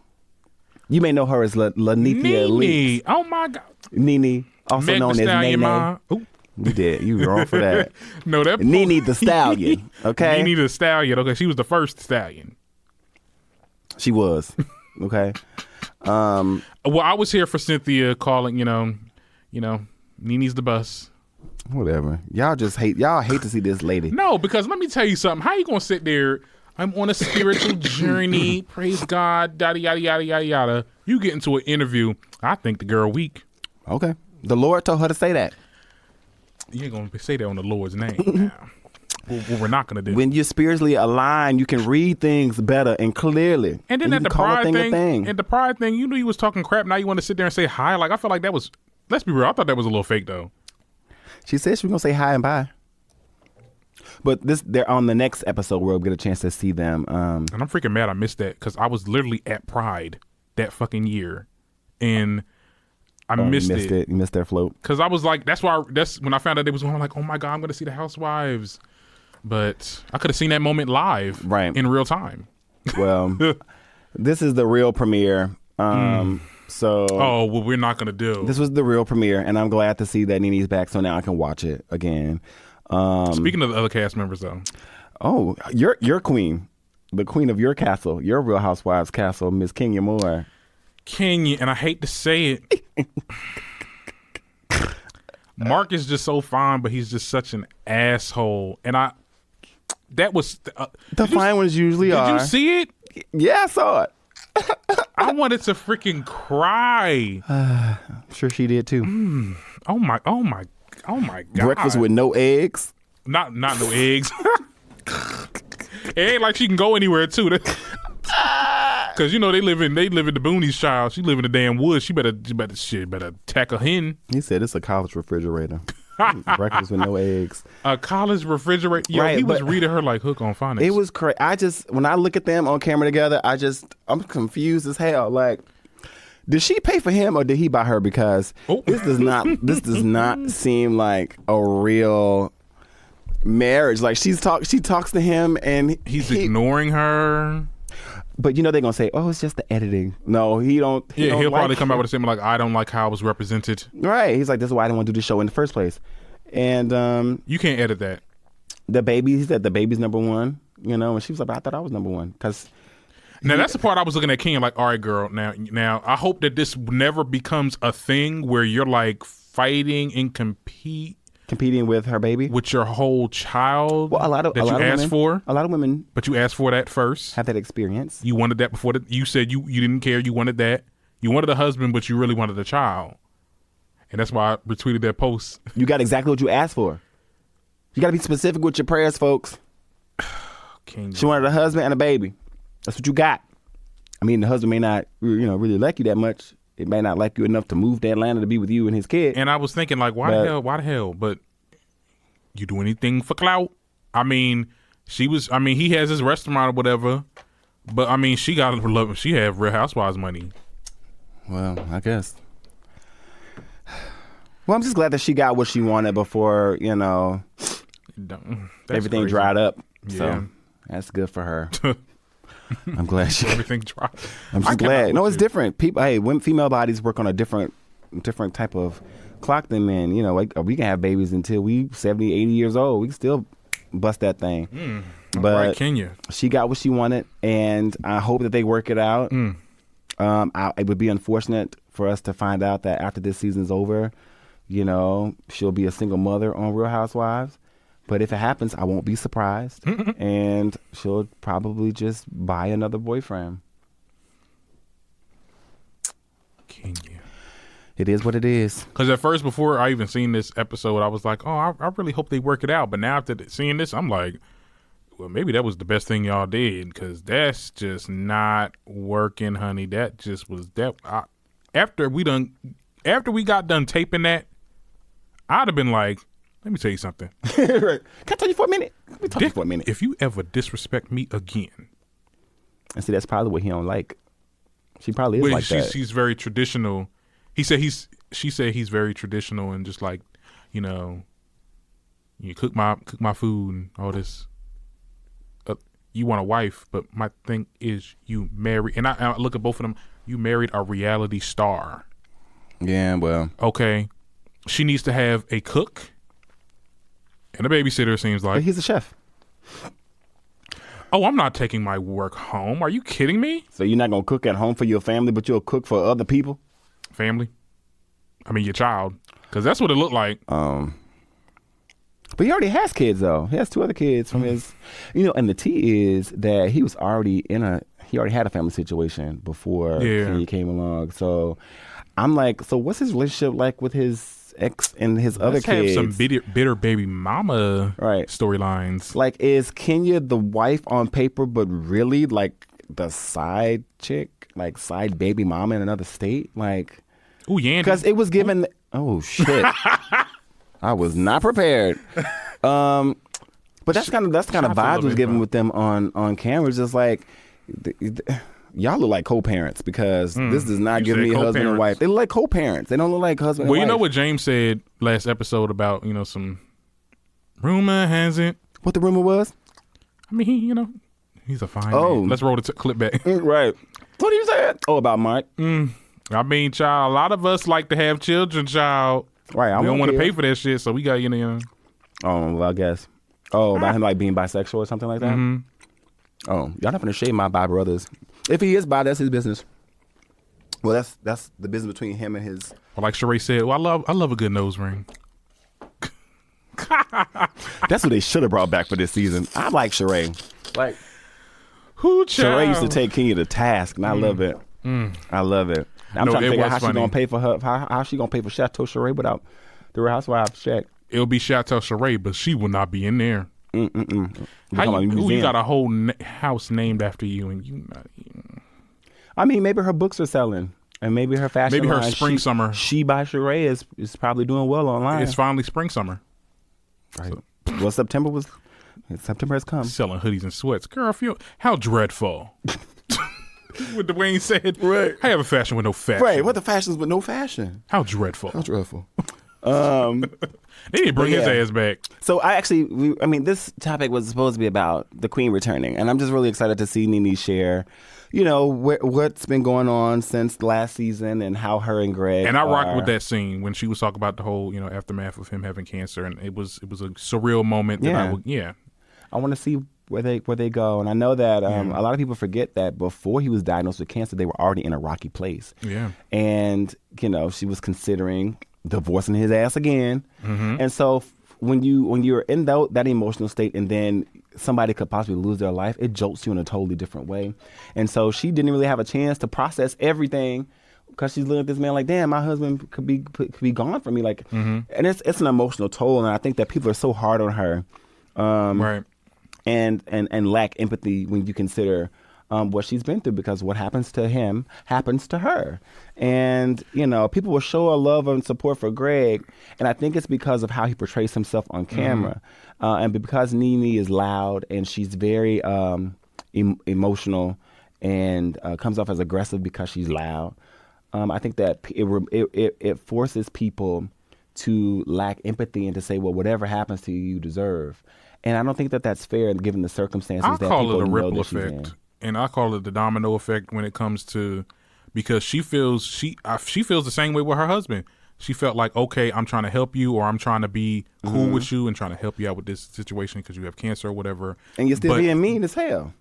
You may know her as Lanithia Lee. Oh my God. Nene, also Meg known as Nene. You did. You were wrong for that. No, that Nene the Stallion. Okay. Nene the Stallion. Okay, she was the first stallion. She was. Okay. Well, I was here for Cynthia calling. You know, Nene's the bus. Whatever. Y'all hate to see this lady. No, because let me tell you something. How you gonna sit there? I'm on a spiritual journey. Praise God. Yada yada yada yada yada. You get into an interview. I think the girl weak. Okay. The Lord told her to say that. You ain't gonna say that on the Lord's name. What we're not gonna do. When you're spiritually aligned, you can read things better and clearly. And then at the pride thing, and the pride thing, you knew you was talking crap. Now you want to sit there and say hi. Like, I feel like that was. Let's be real. I thought that was a little fake though. She said she was gonna say hi and bye. But they're on the next episode where we'll get a chance to see them. And I'm freaking mad I missed that because I was literally at Pride that fucking year, and I missed it. You missed their float. Because I was like, that's when I found out they was going. I'm like, oh my God, I'm gonna see the Housewives. but I could have seen that moment live, in real time. Well, this is the real premiere. So, well, we're not gonna do. This was the real premiere, and I'm glad to see that Nene's back, so now I can watch it again. Speaking of the other cast members, though, your queen, the queen of your castle, your Real Housewives castle, Miss Kenya Moore. Kenya, and I hate to say it, Mark is just so fine, but he's just such an asshole. And that was the fine ones usually are. Did you see it? Yeah, I saw it. I wanted to freaking cry. I'm sure she did too. Oh my God. Breakfast with no eggs. Not no eggs. It ain't like she can go anywhere too. Cause they live in the boonies, child. She live in the damn woods. She better tack a hen. He said it's a college refrigerator. Breakfast with no eggs. A college refrigerator. He was reading her like Hook on Phonics. It was crazy. When I look at them on camera together, I'm confused as hell. Like, did she pay for him or did he buy her? Because this does not seem like a real marriage. Like she talks to him and he's ignoring her. But they're gonna say, "Oh, it's just the editing." No, he don't. He'll probably come out with a statement like, "I don't like how I was represented." Right? He's like, "This is why I didn't want to do the show in the first place." And you can't edit that. The baby, he said, the baby's number one. And she was like, "I thought I was number one." Because now that's the part I was looking at Kenya like, "All right, girl. Now I hope that this never becomes a thing where you're like fighting and competing with her baby, with your whole child." Well, a lot of women, but you asked for that first. Have that experience. You wanted that before you said you didn't care. You wanted that. You wanted a husband, but you really wanted a child, and that's why I retweeted that post. You got exactly what you asked for. You got to be specific with your prayers, folks. She wanted a husband and a baby. That's what you got. I mean, the husband may not, really like you that much. It may not like you enough to move to Atlanta to be with you and his kid. And I was thinking, like, why the hell? But you do anything for clout? I mean, he has his restaurant or whatever. But I mean, she had Real Housewives money. Well, I guess. Well, I'm just glad that she got what she wanted before, everything crazy. Dried up. Yeah. So that's good for her. I'm glad everything dried. I'm just glad. No, it's different. Female bodies work on a different type of clock than men. We can have babies until we 70, 80 years old. We can still bust that thing. But right, Kenya. She got what she wanted, and I hope that they work it out. It would be unfortunate for us to find out that after this season's over, she'll be a single mother on Real Housewives. But if it happens, I won't be surprised. And she'll probably just buy another boyfriend. Kenya. It is what it is. Because at first, before I even seen this episode, I was like, I really hope they work it out. But now after seeing this, I'm like, well, maybe that was the best thing y'all did. Because that's just not working, honey. That just was that. After we got done taping that, I'd have been like, let me tell you something. Right. Can I tell you for a minute? Let me talk to you for a minute. If you ever disrespect me again. And see, that's probably what he don't like. She probably is like that. She's very traditional. She said he's very traditional and just like, you cook my food and all this. You want a wife, but my thing is you marry. And I look at both of them. You married a reality star. Yeah, well. Okay. She needs to have a cook. And a babysitter, seems like. But he's a chef. Oh, I'm not taking my work home. Are you kidding me? So you're not going to cook at home for your family, but you'll cook for other people? Family? I mean, your child. Because that's what it looked like. But he already has kids, though. He has 2 other kids from his... and the tea is that he was already he already had a family situation before he came along. So I'm like, so what's his relationship like with his ex and his other kids? Have some bitter baby mama storylines. Like, is Kenya the wife on paper, but really like the side chick, like side baby mama in another state? Like, oh yeah, because it was given. Oh shit, I was not prepared. But that's kind of vibes was given with them on camera. Just like y'all look like co-parents, because this does not give me a husband and wife. They look like co-parents. They don't look like husband and wife. Well, you know what James said last episode about, some rumor has it. What the rumor was? I mean, he's a fine man. Let's roll the clip back. Right. What are you saying? Oh, about Mike? I mean, child, a lot of us like to have children, child. Right. We don't want to pay for that shit, so we got, Oh, well, I guess. Oh, about him like being bisexual or something like that? Mm-hmm. Oh, y'all not gonna shade my bi brothers. If he is bi, that's his business. Well, that's the business between him and his. Well, like Sheree said, I love a good nose ring. That's what they should have brought back for this season. I like Sheree. Like, Sheree used to take Kenya to task, and I love it. I love it. I'm trying to figure out how she gonna pay for her. How she gonna pay for Chateau Sheree without the Real Housewives check? It'll be Chateau Sheree, but she will not be in there. You got a whole house named after you, and you not. I mean, maybe her books are selling, and maybe her fashion. Maybe her line, summer. She by Sheree is probably doing well online. It's finally spring summer. Right. Well, September has come. Selling hoodies and sweats, girl. How dreadful. What Dwayne said. Right. I have a fashion with no fashion. Right. What the fashions with no fashion? How dreadful. They didn't bring his ass back. So this topic was supposed to be about the Queen returning, and I'm just really excited to see Nene share, what's been going on since last season and how her and Greg. And I rocked with that scene when she was talking about the whole, aftermath of him having cancer, and it was a surreal moment. That I want to see where they go, and I know that a lot of people forget that before he was diagnosed with cancer, they were already in a rocky place. Yeah, and she was considering divorcing his ass again. And so when you're in that emotional state and then somebody could possibly lose their life, it jolts you in a totally different way. And so she didn't really have a chance to process everything because she's looking at this man like, damn, my husband could be gone from me. Like, and it's an emotional toll. And I think that people are so hard on her, right, and lack empathy when you consider what she's been through, because what happens to him happens to her. And, people will show a love and support for Greg. And I think it's because of how he portrays himself on camera. And because Nene is loud and she's very emotional and comes off as aggressive because she's loud. I think that it forces people to lack empathy and to say, well, whatever happens to you, you deserve. And I don't think that that's fair given the circumstances that people know that she's in. I call it a ripple effect. And I call it the domino effect when it comes to, because she feels the same way with her husband. She felt like, okay, I'm trying to help you, or I'm trying to be cool with you and trying to help you out with this situation because you have cancer or whatever. And you're still being mean as hell.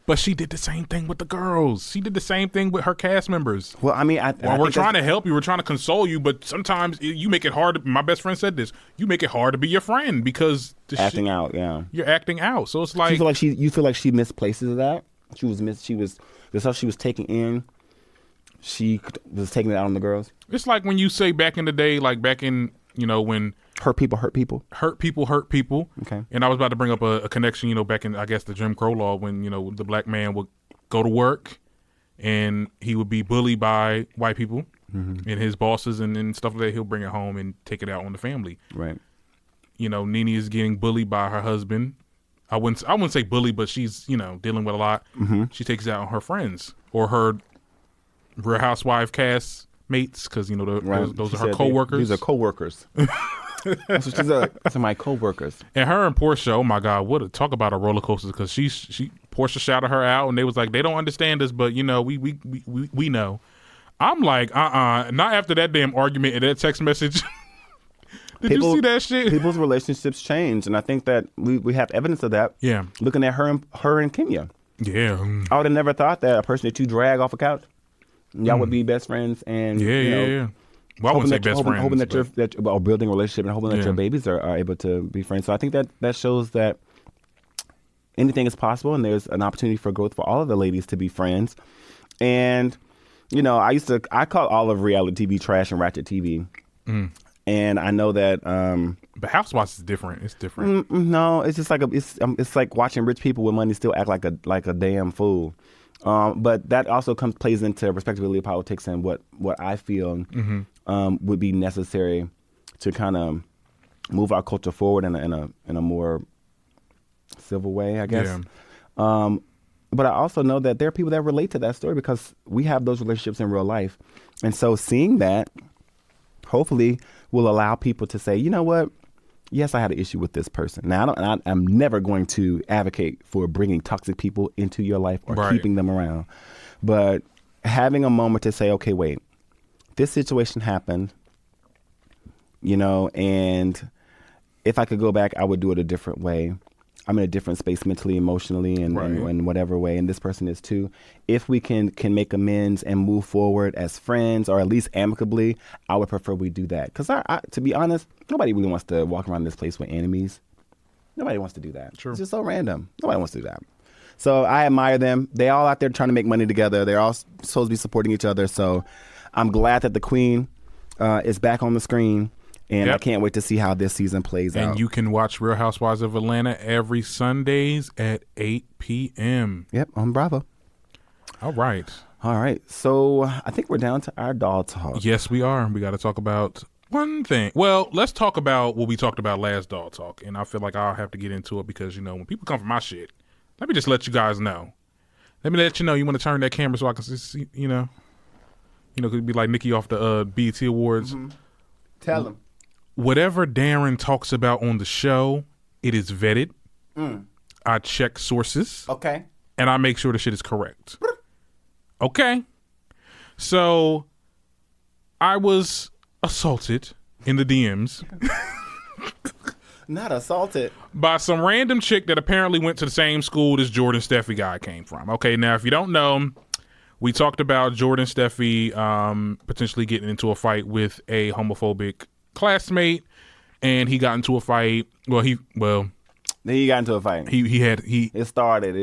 But she did the same thing with the girls. She did the same thing with her cast members. Well, I mean, we're trying to help you. We're trying to console you. But sometimes you make it hard. My best friend said this. You make it hard to be your friend because acting out. Yeah, you're acting out. So it's like you feel like she misplaces that. The stuff she was taking in, she was taking it out on the girls. It's like when you say back in the day, like back in, when hurt people hurt people. Okay. And I was about to bring up a connection, back in, I guess, the Jim Crow law when, the black man would go to work and he would be bullied by white people and his bosses and stuff like that. He'll bring it home and take it out on the family. Right. Nene is getting bullied by her husband. I wouldn't say bully, but she's, dealing with a lot. She takes it out on her friends or her Real Housewife cast mates because, those are her co-workers. These are co-workers. That's what she said. These are my co-workers. And her and Portia, oh my God, talk about a roller coaster, because Portia shouted her out and they was like, they don't understand us, but, we know. I'm like, not after that damn argument and that text message. Did you see that shit? People's relationships change, and I think that we have evidence of that. Yeah. Looking at her and Kenya. Yeah. I would have never thought that a person that you drag off a couch, y'all would be best friends, and yeah. Well, I wouldn't say best friends. Hoping that you're building a relationship and hoping that your babies are able to be friends. So I think that shows that anything is possible, and there's an opportunity for growth for all of the ladies to be friends. And I call all of reality TV trash and ratchet TV. And I know that, but Housewives is different. It's different. No, it's just like it's like watching rich people with money still act like a damn fool. But that also plays into respectability politics and what I feel would be necessary to kind of move our culture forward in a more civil way, I guess. Yeah. But I also know that there are people that relate to that story because we have those relationships in real life, and so seeing that hopefully will allow people to say, you know what, yes, I had an issue with this person. Now, I'm never going to advocate for bringing toxic people into your life or keeping them around. But having a moment to say, okay, wait, this situation happened, and if I could go back, I would do it a different way. I'm in a different space mentally, emotionally, and whatever way, and this person is too. If we can make amends and move forward as friends or at least amicably, I would prefer we do that. Because to be honest, nobody really wants to walk around this place with enemies. Nobody wants to do that. True. It's just so random. Nobody wants to do that. So I admire them. They all out there trying to make money together. They're all supposed to be supporting each other. So I'm glad that the Queen is back on the screen. And I can't wait to see how this season plays out. And you can watch Real Housewives of Atlanta every Sundays at 8 p.m. Yep, on Bravo. All right. So I think we're down to our doll talk. Yes, we are. We got to talk about one thing. Well, let's talk about what we talked about last doll talk. And I feel like I'll have to get into it because, when people come for my shit, let me just let you guys know. Let me let you know. You want to turn that camera so I can see, could be like Nikki off the BET Awards. Mm-hmm. Tell them. Whatever Darren talks about on the show, it is vetted. I check sources. Okay. And I make sure the shit is correct. Okay. So I was assaulted in the DMs. Not assaulted. By some random chick that apparently went to the same school this Jordan Steffi guy came from. Okay, now if you don't know, we talked about Jordan Steffi potentially getting into a fight with a homophobic classmate, and he got into a fight. Then he got into a fight. It started,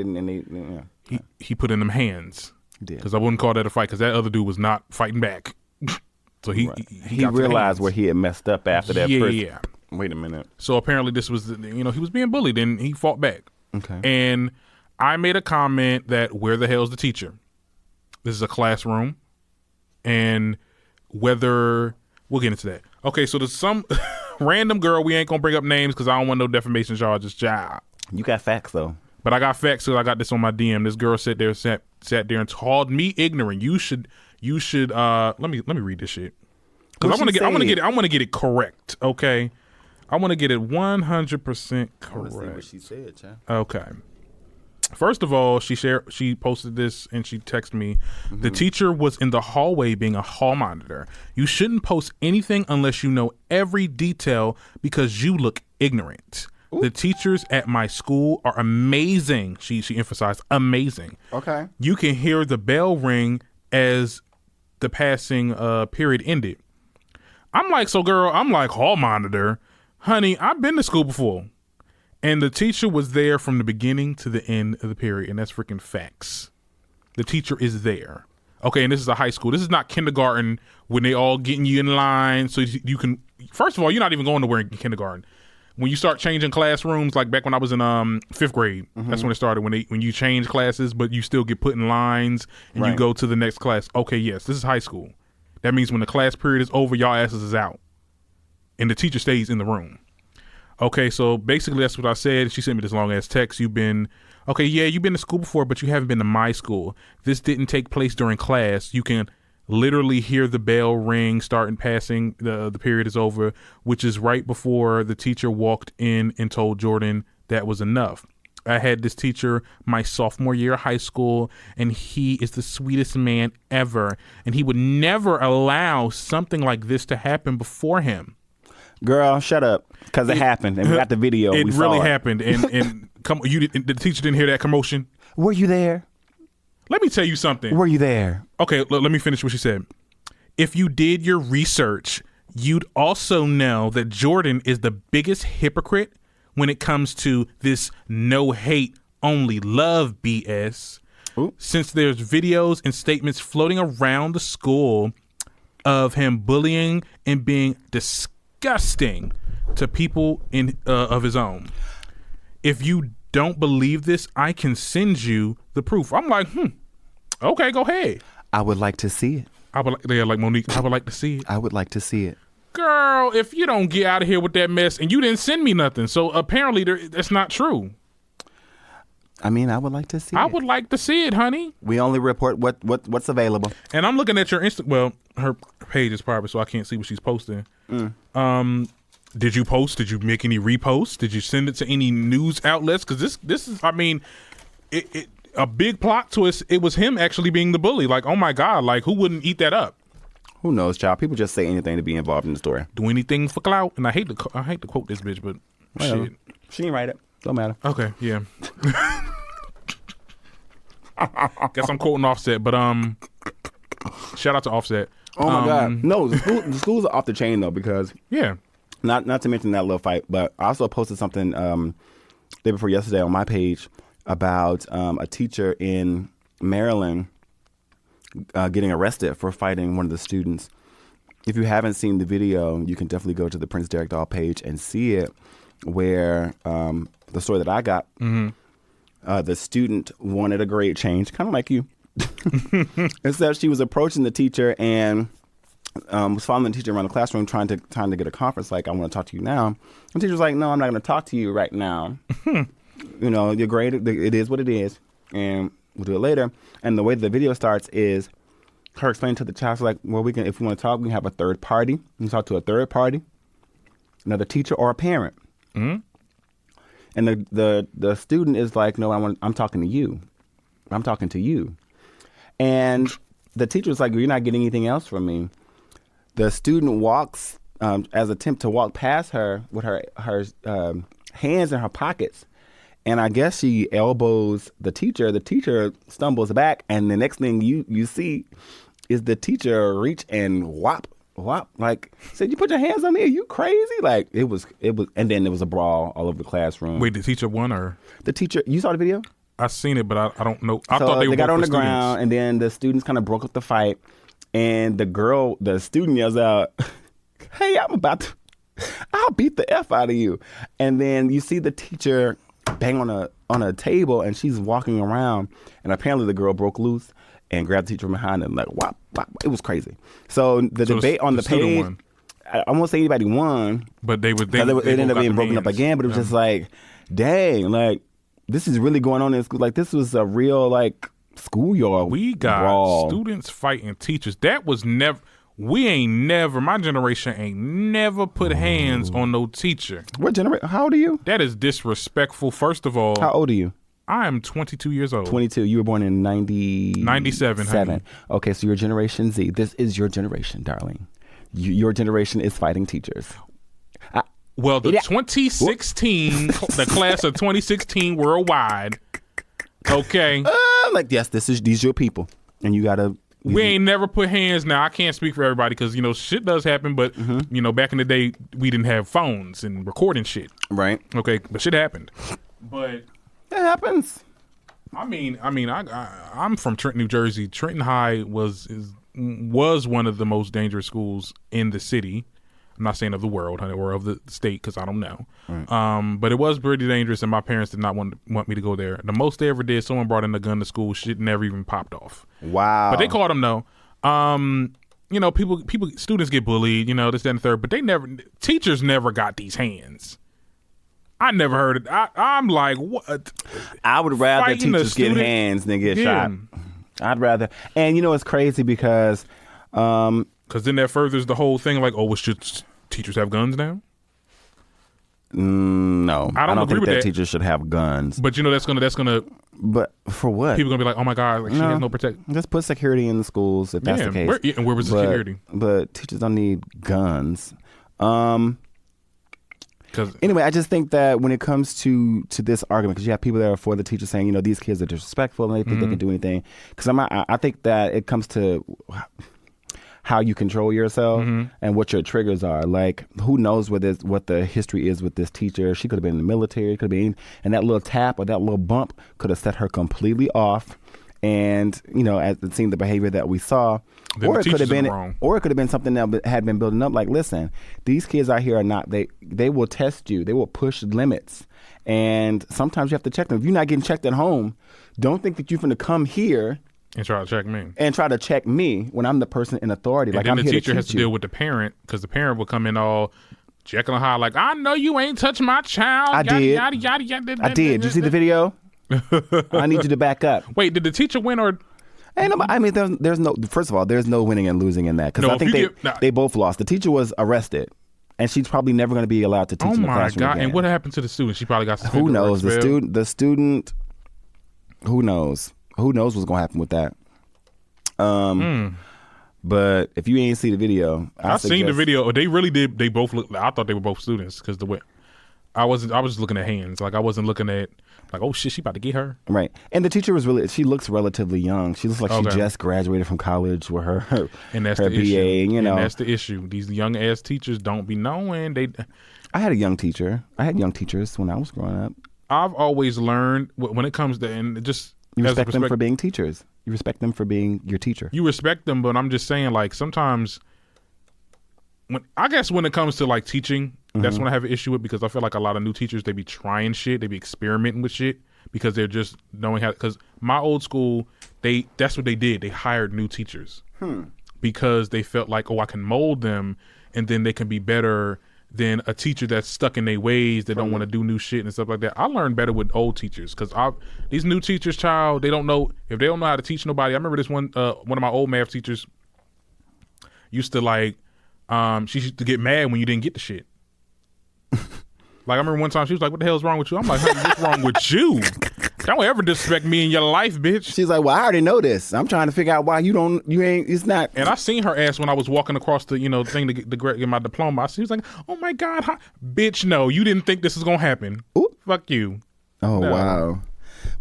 he put in them hands. He did, because I wouldn't call that a fight because that other dude was not fighting back. So he realized where he had messed up after that. Yeah. Wait a minute. So apparently this was, he was being bullied and he fought back. Okay. And I made a comment that where the hell's the teacher? This is a classroom, and whether we'll get into that. Okay, so there's some random girl. We ain't gonna bring up names because I don't want no defamation charges. Child. You got facts though. But I got facts because I got this on my DM. This girl sat there and called me ignorant. You should. Let me read this shit because I want to get it correct. Okay, I want to get it 100% correct. I want to see what she said, child. Okay. First of all, she posted this and she texted me. Mm-hmm. The teacher was in the hallway being a hall monitor. You shouldn't post anything unless you know every detail because you look ignorant. Ooh. The teachers at my school are amazing. She emphasized amazing. Okay. You can hear the bell ring as the passing period ended. I'm like, hall monitor? Honey, I've been to school before. And the teacher was there from the beginning to the end of the period, and that's freaking facts. The teacher is there. Okay, and this is a high school. This is not kindergarten when they all getting you in line so you can. First of all, you're not even going nowhere in kindergarten. When you start changing classrooms, like back when I was in 5th grade, that's when it started. When you change classes, but you still get put in lines and you go to the next class. Okay, yes, this is high school. That means when the class period is over, y'all asses is out, and the teacher stays in the room. Okay, so basically that's what I said. She sent me this long ass text. You've been to school before, but you haven't been to my school. This didn't take place during class. You can literally hear the bell ring starting passing. The period is over, which is right before the teacher walked in and told Jordan that was enough. I had this teacher my sophomore year of high school, and he is the sweetest man ever. And he would never allow something like this to happen before him. Girl, shut up, because it happened, and we got the video. It really happened, and the teacher didn't hear that commotion. Were you there? Let me tell you something. Were you there? Okay, let me finish what she said. If you did your research, you'd also know that Jordan is the biggest hypocrite when it comes to this no hate, only love BS. Ooh. Since there's videos and statements floating around the school of him bullying and being disgusting to people of his own. If you don't believe this, I can send you the proof. I'm like, okay, go ahead. I would like to see it. Like Monique, I would like to see it. I would like to see it. Girl, if you don't get out of here with that mess, and you didn't send me nothing, so apparently that's not true. I mean, I would like to see it. I would like to see it, honey. We only report what's available. And I'm looking at your her page is private, so I can't see what she's posting. Did you post? Did you make any reposts? Did you send it to any news outlets? Because this is, I mean, a big plot twist. It was him actually being the bully. Like, oh my God, like who wouldn't eat that up? Who knows, child? People just say anything to be involved in the story. Do anything for clout. And I hate to quote this bitch, but shit. She didn't write it. Don't matter. Okay, yeah. Guess I'm quoting Offset, but shout out to Offset. Oh my God. No, the schools are off the chain though, because not to mention that little fight, but I also posted something day before yesterday on my page about a teacher in Maryland getting arrested for fighting one of the students. If you haven't seen the video, you can definitely go to the Prince Derek Doll page and see it, where the story that I got, the student wanted a grade change, kind of like you. Instead, she was approaching the teacher and was following the teacher around the classroom, trying to get a conference. Like, I want to talk to you now. And the teacher was like, no, I'm not going to talk to you right now. You know, your grade, it is what it is, and we'll do it later. And the way the video starts is her explaining to the child, like, well, we can, if we want to talk, we can have a third party. We can talk to a third party, another teacher or a parent. And the student is like, no, I'm talking to you. I'm talking to you. And the teacher was like, you're not getting anything else from me. The student walks, as attempt to walk past her with her hands in her pockets. And I guess she elbows the teacher. The teacher stumbles back. And the next thing you see is the teacher reach and whop. Like, said, you put your hands on me? Are you crazy? Like, it was. And then there was a brawl all over the classroom. Wait, the teacher won or? The teacher, you saw the video? I seen it, but I don't know. I so thought they got on the students. ground, and then the students kind of broke up the fight. And the student yells out, hey, I'll beat the F out of you. And then you see the teacher bang on a table, and she's walking around, and apparently the girl broke loose and grabbed the teacher from behind and like whop. It was crazy. So the debate on the page, won. I won't say anybody won, but they ended up being broken up again. But it was just like, dang, like this is really going on in school. Like this was a real like schoolyard. We got brawl. Students fighting teachers. That was never. My generation ain't never put hands on no teacher. What generation? How old are you? That is disrespectful, first of all. How old are you? I am 22 years old. 22. You were born in 97. Okay, so you're Generation Z. This is your generation, darling. Your generation is fighting teachers. Well, the 2016, the class of 2016 worldwide, okay. Yes, these your people. And you got to... We ain't never put hands. Now, I can't speak for everybody because, shit does happen. But, back in the day, we didn't have phones and recording shit. Right. Okay, but shit happened. But... It happens. I'm from Trenton, New Jersey. Trenton High was one of the most dangerous schools in the city. I'm not saying of the world or of the state because I don't know. Right. But it was pretty dangerous, and my parents did not want me to go there. The most they ever did, someone brought in a gun to school. Shit never even popped off. Wow. But they caught them though. Students get bullied. This, that, and the third. But teachers never got these hands. I never heard it. I'm like, what? I would rather teachers get hands than get shot. I'd rather. And it's crazy because... then that furthers the whole thing. Like, should teachers have guns now? No. I don't agree think with that. Teachers should have guns. But that's gonna... But for what? People gonna be like, oh my God, like, she has no protection. Just put security in the schools if that's the case. Where was the security? But teachers don't need guns. Anyway, I just think that when it comes to this argument, because you have people that are for the teachers saying, these kids are disrespectful and they think they can do anything. Because I think that it comes to how you control yourself and what your triggers are. Like, who knows what the history is with this teacher? She could have been in the military, could have been, and that little tap or that little bump could have set her completely off. And as seeing the behavior that we saw, or it could have been something that had been building up. Like, listen, these kids out here are not. They will test you. They will push limits, and sometimes you have to check them. If you're not getting checked at home, don't think that you're going to come here and try to check me. And try to check me when I'm the person in authority. And like, then I'm the here teacher to has to you. deal with the parent because the parent will come in all Jekyll and Hyde, like, I know you ain't touched my child. I did. Yada, yada, yada, I did. Did you see the video? I need you to back up. Wait, did the teacher win or? There's no. First of all, there's no winning and losing in that because I think they both lost. The teacher was arrested, and she's probably never going to be allowed to teach in the classroom again. And what happened to the student? She probably got suspended. Who knows? The student. Who knows? Who knows what's going to happen with that? But if you ain't see the video, I've seen the video. They really did. They both look. I thought they were both students because the way I was just looking at hands. Like I wasn't looking at like, oh shit, she about to get her. Right. And the teacher she looks relatively young. She looks like she just graduated from college with her and that's her the BA. Issue. You know, and that's the issue. These young ass teachers don't be knowing they. I had a young teacher. I had young teachers when I was growing up. I've always learned when it comes to and just you respect them for being teachers. You respect them for being your teacher. You respect them, but I'm just saying, like, sometimes when it comes to like teaching, that's when I have an issue with, because I feel like a lot of new teachers, they be trying shit, they be experimenting with shit because they're just knowing how. Because my old school, that's what they did. They hired new teachers because they felt like, oh, I can mold them, and then they can be better than a teacher that's stuck in their ways, that don't want to do new shit and stuff like that. I learned better with old teachers because these new teachers, child, they don't know how to teach nobody. I remember this one of my old math teachers used to like, she used to get mad when you didn't get the shit. Like I remember one time she was like, "What the hell's wrong with you?" I'm like, "Honey, what's wrong with you? Don't ever disrespect me in your life, bitch." She's like, "Well, I already know this. I'm trying to figure out why you ain't. It's not." And I seen her ass when I was walking across the thing to get my diploma. She was like, "Oh my God, bitch, no, you didn't think this was gonna happen. Ooh. Fuck you." Oh no. Wow.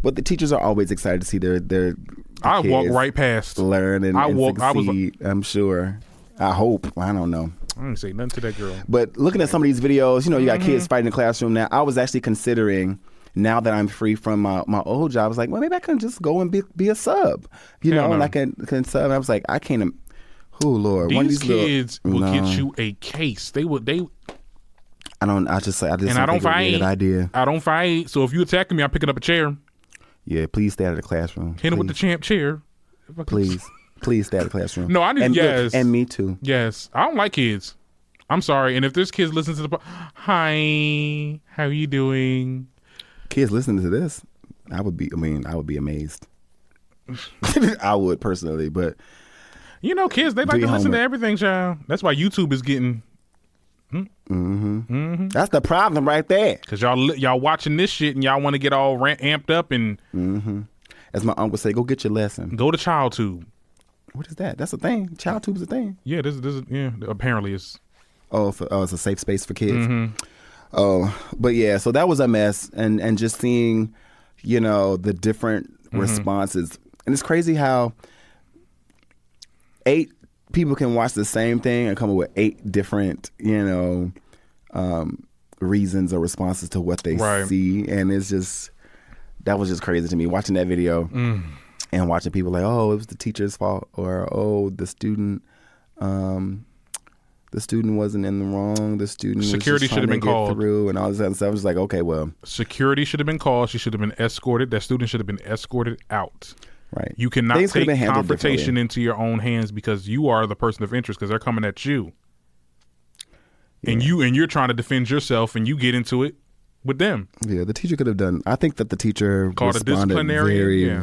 But the teachers are always excited to see their I walk right past, learn and succeed. I'm sure. I hope. I don't know. I didn't say nothing to that girl. But looking at some of these videos, you got kids fighting in the classroom now. I was actually considering, now that I'm free from my old job, I was like, well, maybe I can just go and be a sub, and I can sub. I was like, I can't. Oh Lord, these kids will get you a case. They would. I just don't fight. It's a good idea. I don't fight. So if you attacking me, I'm picking up a chair. Yeah, please stay out of the classroom. Hit him with the champ chair. Please. Please stay out of the classroom. No, I need, yes. And me too. Yes. I don't like kids. I'm sorry. And if this kid listens to hi, how are you doing? Kids listening to this, I would be amazed. I would personally, but kids, they like to listen to everything, child. That's why YouTube is getting That's the problem right there. Cause y'all watching this shit and y'all want to get all amped up and as my uncle say, go get your lesson. Go to ChildTube. What is that? That's a thing. ChildTube's a thing. Yeah, this is apparently it's. It's a safe space for kids. Oh, but yeah, so that was a mess, and just seeing, the different responses, and it's crazy how 8 people can watch the same thing and come up with 8 different, reasons or responses to what they see, and it's just that was just crazy to me watching that video. And watching people like, oh, it was the teacher's fault, or oh, the student wasn't in the wrong. The student security should have been called through, and all this other stuff. I was like, okay, well, security should have been called. She should have been escorted. That student should have been escorted out. Right. You cannot take confrontation into your own hands because you are the person of interest because they're coming at you, and you're trying to defend yourself, and you get into it with them. Yeah, the teacher could have done. I think that the teacher called a disciplinarian.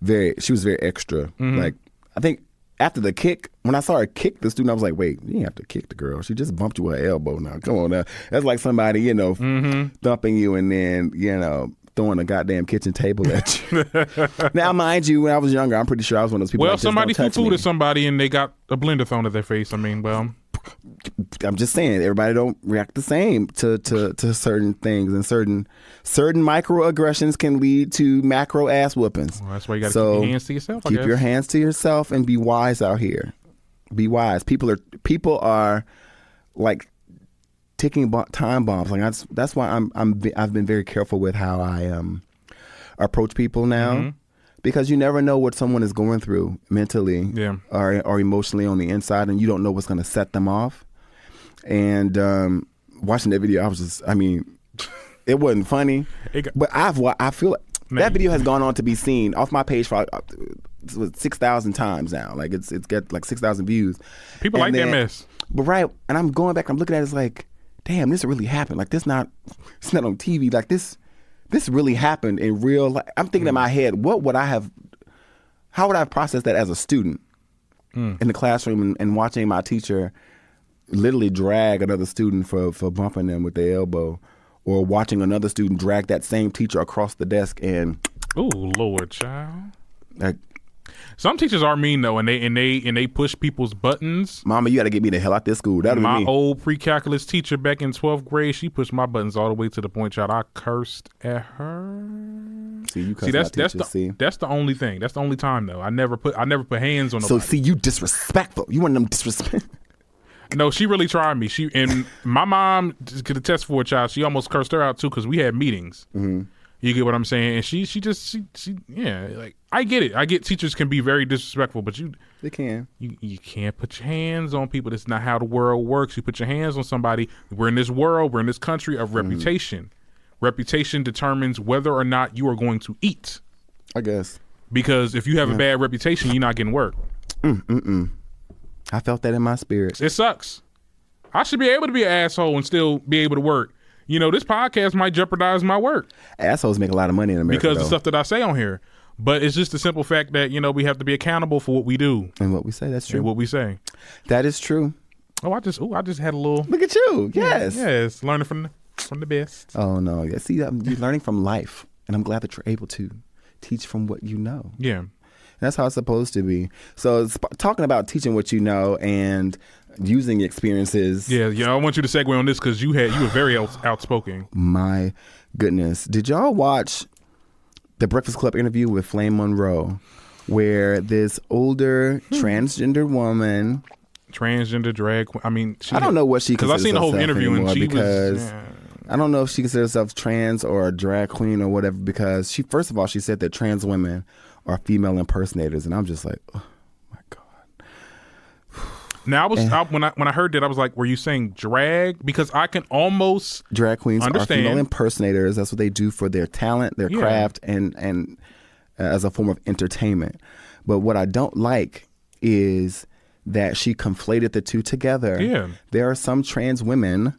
Very. She was very extra. Like, I think after the kick, when I saw her kick the student, I was like, wait, you didn't have to kick the girl. She just bumped you with her elbow. Now, come on now. That's like somebody, thumping you and then, throwing a goddamn kitchen table at you. Now, mind you, when I was younger, I'm pretty sure I was one of those people. Well, somebody threw food at somebody and they got a blender thrown at their face. I mean, well. I'm just saying, everybody don't react the same to certain things, and certain microaggressions can lead to macro ass whoopings. Well, that's why you got to keep your hands to yourself. Keep your hands to yourself and be wise out here. Be wise. People are like ticking time bombs. Like that's why I've been very careful with how I approach people now. Because you never know what someone is going through mentally or emotionally on the inside, and you don't know what's going to set them off. And watching that video, it wasn't funny. But I feel like that video has gone on to be seen off my page for 6,000 times now. Like it's got like 6,000 views. People like that mess. But and I'm going back, I'm looking at it, it's like, damn, this really happened. Like it's not on TV. Like this really happened in real life. I'm thinking in my head, how would I have processed that as a student in the classroom and watching my teacher literally drag another student for bumping them with their elbow, or watching another student drag that same teacher across the desk and. Oh Lord, child. Like, some teachers are mean though, and they push people's buttons. Mama, you got to get me the hell out this school. That'll my be me. old pre-calculus teacher back in 12th grade, she pushed my buttons all the way to the point, child, I cursed at her. See, you cursed that's the only thing. That's the only time though. I never put hands on nobody. So see, you disrespectful. You one of them disrespect. No, she really tried me. And my mom could attest for a child. She almost cursed her out too because we had meetings. Mm-hmm. You get what I'm saying? And she yeah, like I get it. I get teachers can be very disrespectful, but they can. You can't put your hands on people. That's not how the world works. You put your hands on somebody. We're in this world. We're in this country of reputation. Reputation determines whether or not you are going to eat. I guess. Because if you have a bad reputation, you're not getting work. I felt that in my spirit. It sucks. I should be able to be an asshole and still be able to work. You know, this podcast might jeopardize my work. Assholes make a lot of money in America because of the stuff that I say on here. But it's just the simple fact that, you know, we have to be accountable for what we do. And what we say, that's true. And what we say. That is true. I just had a little. Look at you. Yes. Yes. Learning from the best. Oh, no. Yeah. See, you're learning from life. And I'm glad that you're able to teach from what you know. Yeah. And that's how it's supposed to be. So talking about teaching what you know and using experiences. Yeah. I want you to segue on this because you were very outspoken. My goodness. Did y'all watch the Breakfast Club interview with Flame Monroe, where this older transgender woman, transgender drag queen, I mean, I don't know what she considers because I seen the whole interview and she was. I don't know if she considers herself trans or a drag queen or whatever, because first of all, she said that trans women are female impersonators, and I'm just like, oh my God. Now when I heard that, I was like, were you saying drag? Because I can almost drag queens understand. Are female impersonators. That's what they do for their talent, their craft, and as a form of entertainment. But what I don't like is that she conflated the two together. Yeah. There are some trans women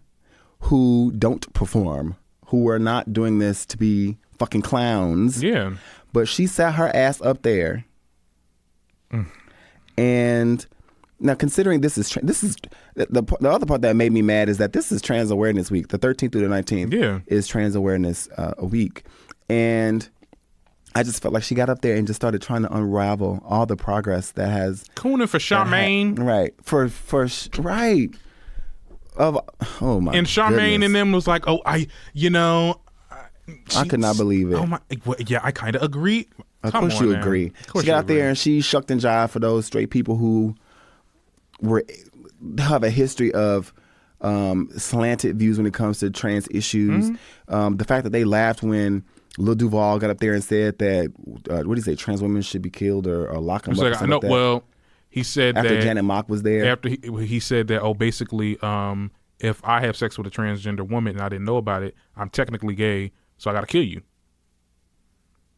who don't perform, who are not doing this to be fucking clowns. Yeah. But she sat her ass up there. And now, considering this is the other part that made me mad is that this is Trans Awareness Week. The 13th through the 19th is Trans Awareness Week. And I just felt like she got up there and just started trying to unravel all the progress that has. Cooning for Charmaine. Right. Right. Oh my! And Charmaine goodness. and them was like, "Oh, I could not believe it." Oh my! Yeah, I kind of agree. Of course you agree. She got out there and she shucked and jived for those straight people who have a history of slanted views when it comes to trans issues. The fact that they laughed when Lil Duval got up there and said that what did he say? Trans women should be killed or lock them up. Like that. Well. He said after that Janet Mock was there. After he said that, basically, if I have sex with a transgender woman and I didn't know about it, I'm technically gay, so I got to kill you.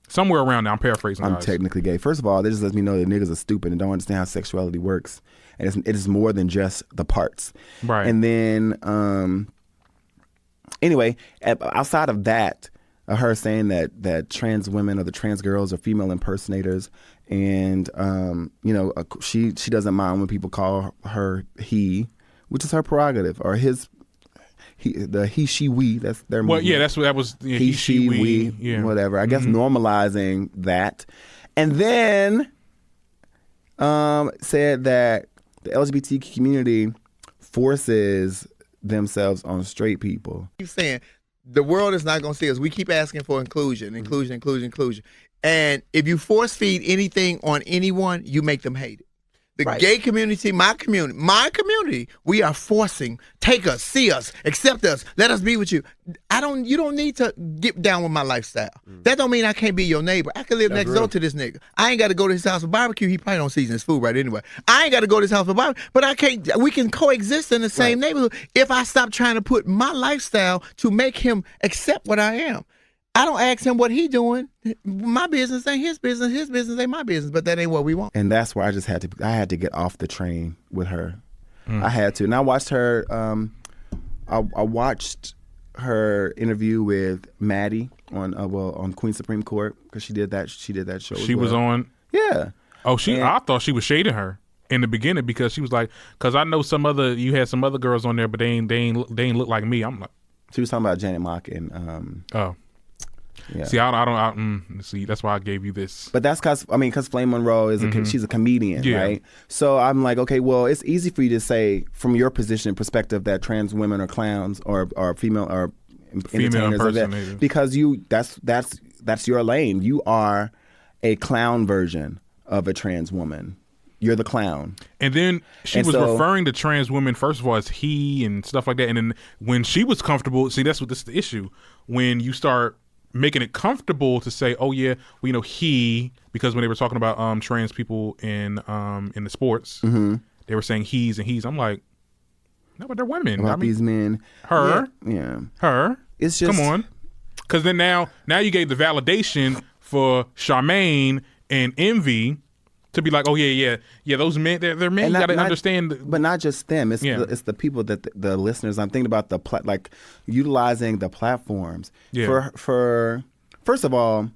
Somewhere around there, I'm paraphrasing. I'm technically gay. First of all, this just lets me know that niggas are stupid and don't understand how sexuality works, and it is more than just the parts. Right. And then, anyway, outside of that, her saying that trans women or the trans girls are female impersonators. And, she doesn't mind when people call her he, which is her prerogative, or his, he, she, we, that's their movement. Well, yeah, that was he, she, we, whatever. I guess normalizing that. And then said that the LGBT community forces themselves on straight people. Keep saying the world is not going to see us. We keep asking for inclusion. And if you force feed anything on anyone, you make them hate it. The gay community, my community, we are forcing, take us, see us, accept us, let us be with you. You don't need to get down with my lifestyle. That don't mean I can't be your neighbor. I can live next door to this nigga. I ain't got to go to his house for barbecue. He probably don't season his food right anyway. I ain't got to go to his house for barbecue, but we can coexist in the same neighborhood if I stop trying to put my lifestyle to make him accept what I am. I don't ask him what he doing. My business ain't his business. His business ain't my business. But that ain't what we want. And that's where I had to get off the train with her. I had to. And I watched her. I watched her interview with Maddie on Queen Supreme Court because she did that show. She was on. Yeah. Oh, I thought she was shading her. in the beginning because she was like, because I know you had some other girls on there, but they ain't look like me. I'm like, she was talking about Janet Mock and yeah. See, I don't. See, that's why I gave you this. But that's because Flame Monroe is she's a comedian, right? So I'm like, okay, well, it's easy for you to say from your position perspective that trans women are clowns or female or entertainers or that, because that's your lane. You are a clown version of a trans woman. You're the clown. And then she was referring to trans women, first of all, as he and stuff like that. And then when she was comfortable, see, that's the issue. When you start making it comfortable to say, oh, yeah, well, he, because when they were talking about trans people in the sports, they were saying he's and he's. I'm like, no, but they're women. About these men. Her. Yeah. Her. It's just. Come on. Because then now you gave the validation for Charmaine and Envy to be like, oh yeah, those men, they're men. You got to understand. But not just them. It's the people that the listeners. I'm thinking about like utilizing the platforms for first of all.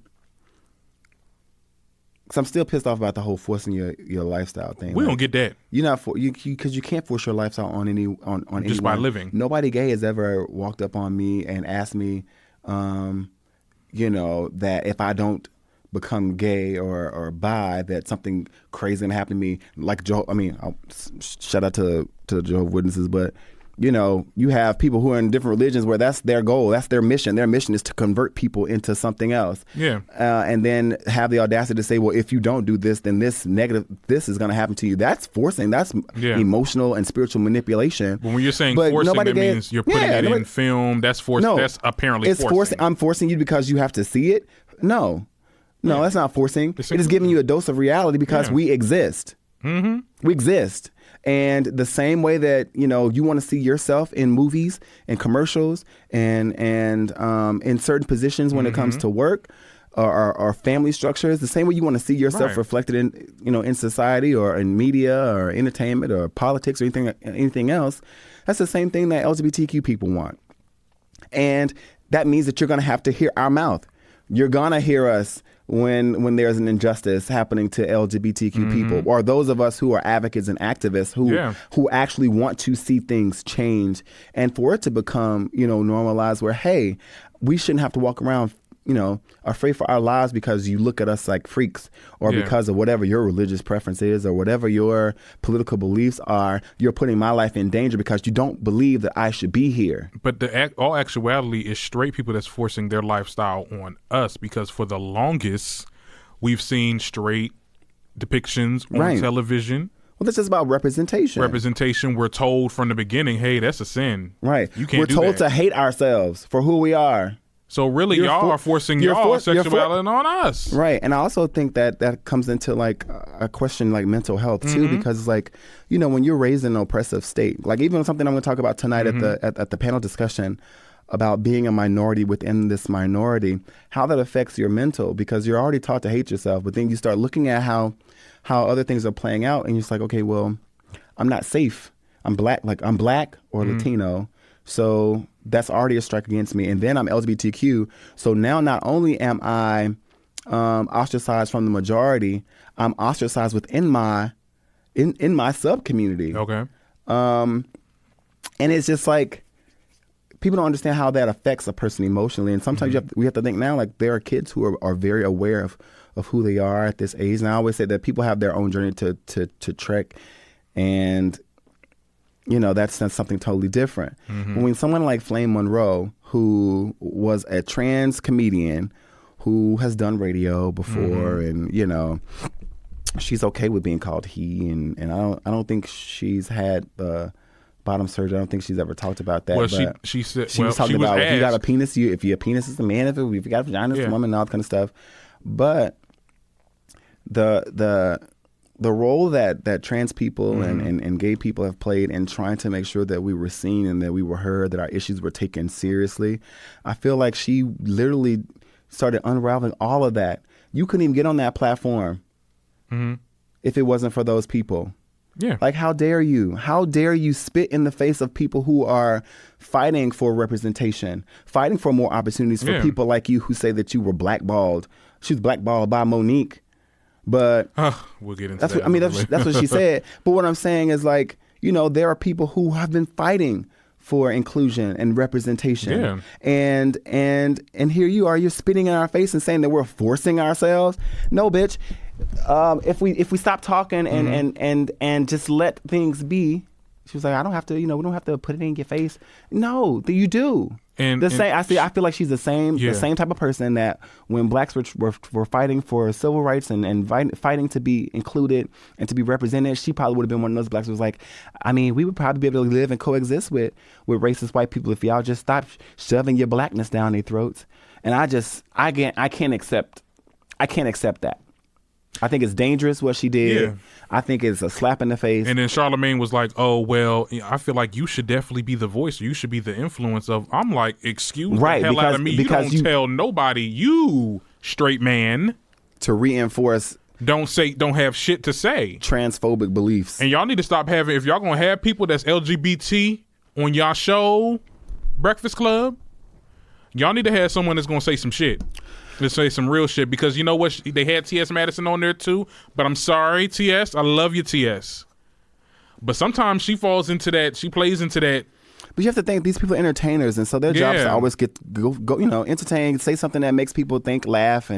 Because I'm still pissed off about the whole forcing your lifestyle thing. We don't get that. You're not because you can't force your lifestyle on anyone. Just by living. Nobody gay has ever walked up on me and asked me, that if I don't become gay or bi, that something crazy gonna happen to me. Like I'll shout out to Jehovah's Witnesses, but you have people who are in different religions where that's their goal, that's their mission. Their mission is to convert people into something else. Yeah. And then have the audacity to say, well, if you don't do this, then this is gonna happen to you. That's forcing. That's emotional and spiritual manipulation. But when you're saying forcing, that means you're putting it in film. That's forcing. No, that's apparently forcing. I'm forcing you because you have to see it. No, that's not forcing. It is giving you a dose of reality because we exist. Mm-hmm. We exist. And the same way that, you want to see yourself in movies and commercials and in certain positions when it comes to work or family structures, the same way you want to see yourself reflected in society or in media or entertainment or politics or anything else, that's the same thing that LGBTQ people want. And that means that you're going to have to hear our mouth. You're going to hear us when there's an injustice happening to LGBTQ people, or those of us who are advocates and activists who actually want to see things change, and for it to become, normalized where, hey, we shouldn't have to walk around, afraid for our lives because you look at us like freaks or because of whatever your religious preference is or whatever your political beliefs are. You're putting my life in danger because you don't believe that I should be here. But all actuality is straight people that's forcing their lifestyle on us, because for the longest we've seen straight depictions on television. Well, that's just about representation. We're told from the beginning, hey, that's a sin. Right. You can't We're told to hate ourselves for who we are. So really, y'all are forcing y'all sexuality on us. Right. And I also think that comes into like a question like mental health too, because it's like, when you're raised in an oppressive state, like even something I'm going to talk about tonight at the panel discussion about being a minority within this minority, how that affects your mental, because you're already taught to hate yourself. But then you start looking at how other things are playing out, and you're just like, okay, well, I'm not safe. I'm black or Latino. So that's already a strike against me. And then I'm LGBTQ. So now not only am I ostracized from the majority, I'm ostracized within my sub community. Okay. And it's just like people don't understand how that affects a person emotionally. And sometimes we have to think now, like there are kids who are very aware of who they are at this age. And I always say that people have their own journey to trek, and that's something totally different. When someone like Flame Monroe, who was a trans comedian who has done radio before, and she's okay with being called he, and I don't think she's had the bottom surgery. I don't think she's ever talked about that. Well, but she said she was talking about if you got a penis, if your penis is a man, if you got a vagina, it's a woman, and all that kind of stuff. But the role that trans people and gay people have played in trying to make sure that we were seen and that we were heard, that our issues were taken seriously, I feel like she literally started unraveling all of that. You couldn't even get on that platform if it wasn't for those people. Yeah. Like, how dare you? How dare you spit in the face of people who are fighting for representation, fighting for more opportunities for people like you who say that you were blackballed. She was blackballed by Monique. But we'll get into that's that. what, I mean, that's what she said. But what I'm saying is, like, there are people who have been fighting for inclusion and representation. Yeah. And here you are, you're spitting in our face and saying that we're forcing ourselves. No, bitch. If we stop talking and just let things be. She was like, I don't have to, we don't have to put it in your face. No, you do. I feel like she's the same type of person that when blacks were fighting for civil rights and fighting to be included and to be represented, she probably would have been one of those blacks who was like, I mean, we would probably be able to live and coexist with racist white people if y'all just stop shoving your blackness down their throats. And I can't accept that. I think it's dangerous what she did. Yeah. I think it's a slap in the face. And then Charlamagne was like, oh, well, I feel like you should definitely be the voice. You should be the influence of. I'm like, excuse the hell out of me. You don't tell nobody, you straight man. To reinforce. Don't have shit to say. Transphobic beliefs. And y'all need to stop having, if y'all going to have people that's LGBT on y'all show, Breakfast Club, y'all need to have someone that's going to say some shit. To say some real shit, because you know what, they had T.S. Madison on there too, but I'm sorry, T.S., I love you, T.S., but sometimes she falls into that, she plays into that. But you have to think, these people are entertainers, and so their job is to always go entertain, say something that makes people think, laugh,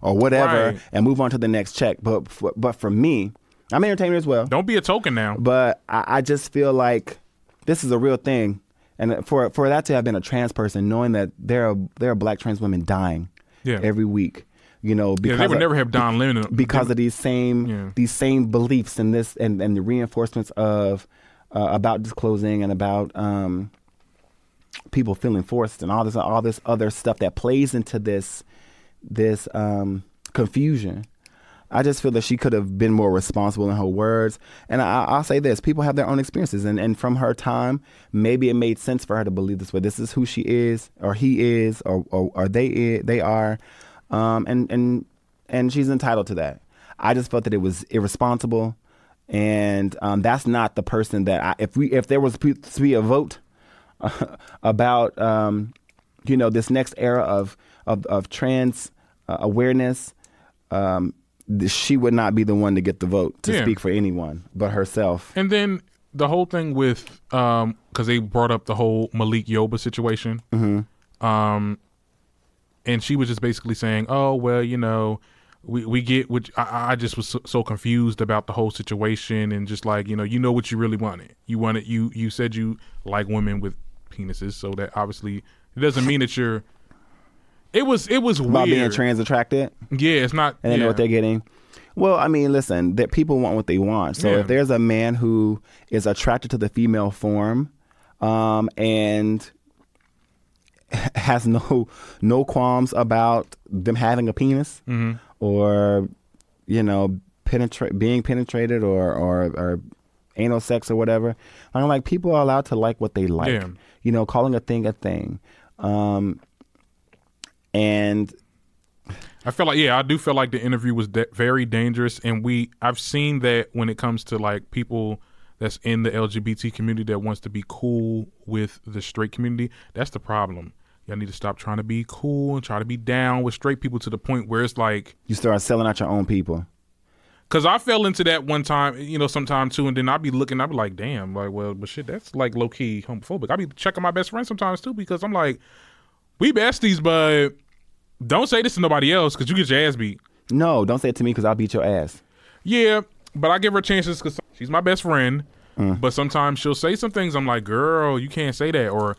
or whatever, and move on to the next check. But for me, I'm an entertainer as well. Don't be a token now. But I just feel like this is a real thing, and for that to have been a trans person, knowing that there are black trans women dying every week, because they would never have Don Lemon because of these same beliefs and this and the reinforcements of about disclosing and about people feeling forced and all this other stuff that plays into this confusion. I just feel that she could have been more responsible in her words. And I'll say this: people have their own experiences, and from her time, maybe it made sense for her to believe this way. This is who she is, or he is, or they are, and she's entitled to that. I just felt that it was irresponsible, and that's not the person that if there was to be a vote about this next era of trans awareness. She would not be the one to get the vote to speak for anyone but herself. And then the whole thing with, because they brought up the whole Malik Yoba situation. Mm-hmm. And she was just basically saying, oh, well, we get, which I just was so confused about the whole situation, and just like, you know what you really wanted. You said you like women with penises, so that obviously it doesn't mean that you're. It was weird. About being trans attracted? Yeah, it's not. And they know what they're getting. Well, I mean, listen, that people want what they want. So if there's a man who is attracted to the female form, and has no qualms about them having a penis, mm-hmm. or being penetrated or anal sex or whatever, I'm like, people are allowed to like what they like. Yeah. Calling a thing a thing. And I feel like, I do feel like the interview was very dangerous, and I've seen that when it comes to like people that's in the LGBT community that wants to be cool with the straight community. That's the problem. Y'all need to stop trying to be cool and try to be down with straight people to the point where it's like you start selling out your own people. Cause I fell into that one time, sometime too, and then I'd be like, damn, like, well, but shit, that's like low key homophobic. I'd be checking my best friend sometimes too, because I'm like, we besties, but don't say this to nobody else because you get your ass beat. No, don't say it to me because I'll beat your ass. Yeah, but I give her chances because she's my best friend. But sometimes she'll say some things I'm like, girl, you can't say that. Or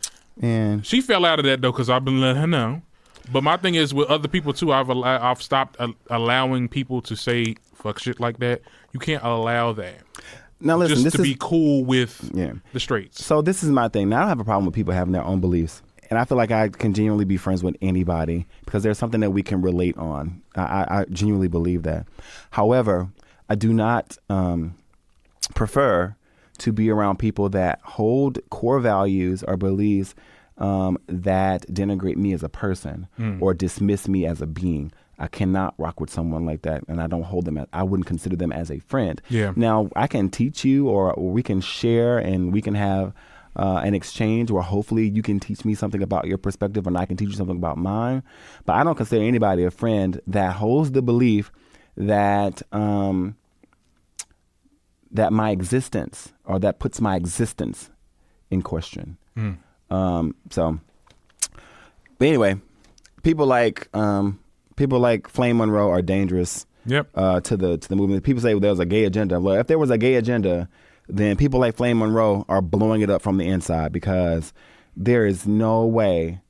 she fell out of that though because I've been letting her know. But my thing is with other people too, I've stopped allowing people to say fuck shit like that. You can't allow that. Now listen, just to be cool with the straights. So this is my thing. Now I don't have a problem with people having their own beliefs. And I feel like I can genuinely be friends with anybody because there's something that we can relate on. I genuinely believe that. However, I do not prefer to be around people that hold core values or beliefs that denigrate me as a person or dismiss me as a being. I cannot rock with someone like that, and I don't hold them. I wouldn't consider them as a friend. Yeah. Now, I can teach you, or we can share, and we can have an exchange where hopefully you can teach me something about your perspective and I can teach you something about mine. But I don't consider anybody a friend that holds the belief that that my existence, or that puts my existence in question. So, but anyway, people like Flame Monroe are dangerous. Yep. To the movement. People say there's a gay agenda. Well, if there was a gay agenda, then people like Flame Monroe are blowing it up from the inside, because there is no way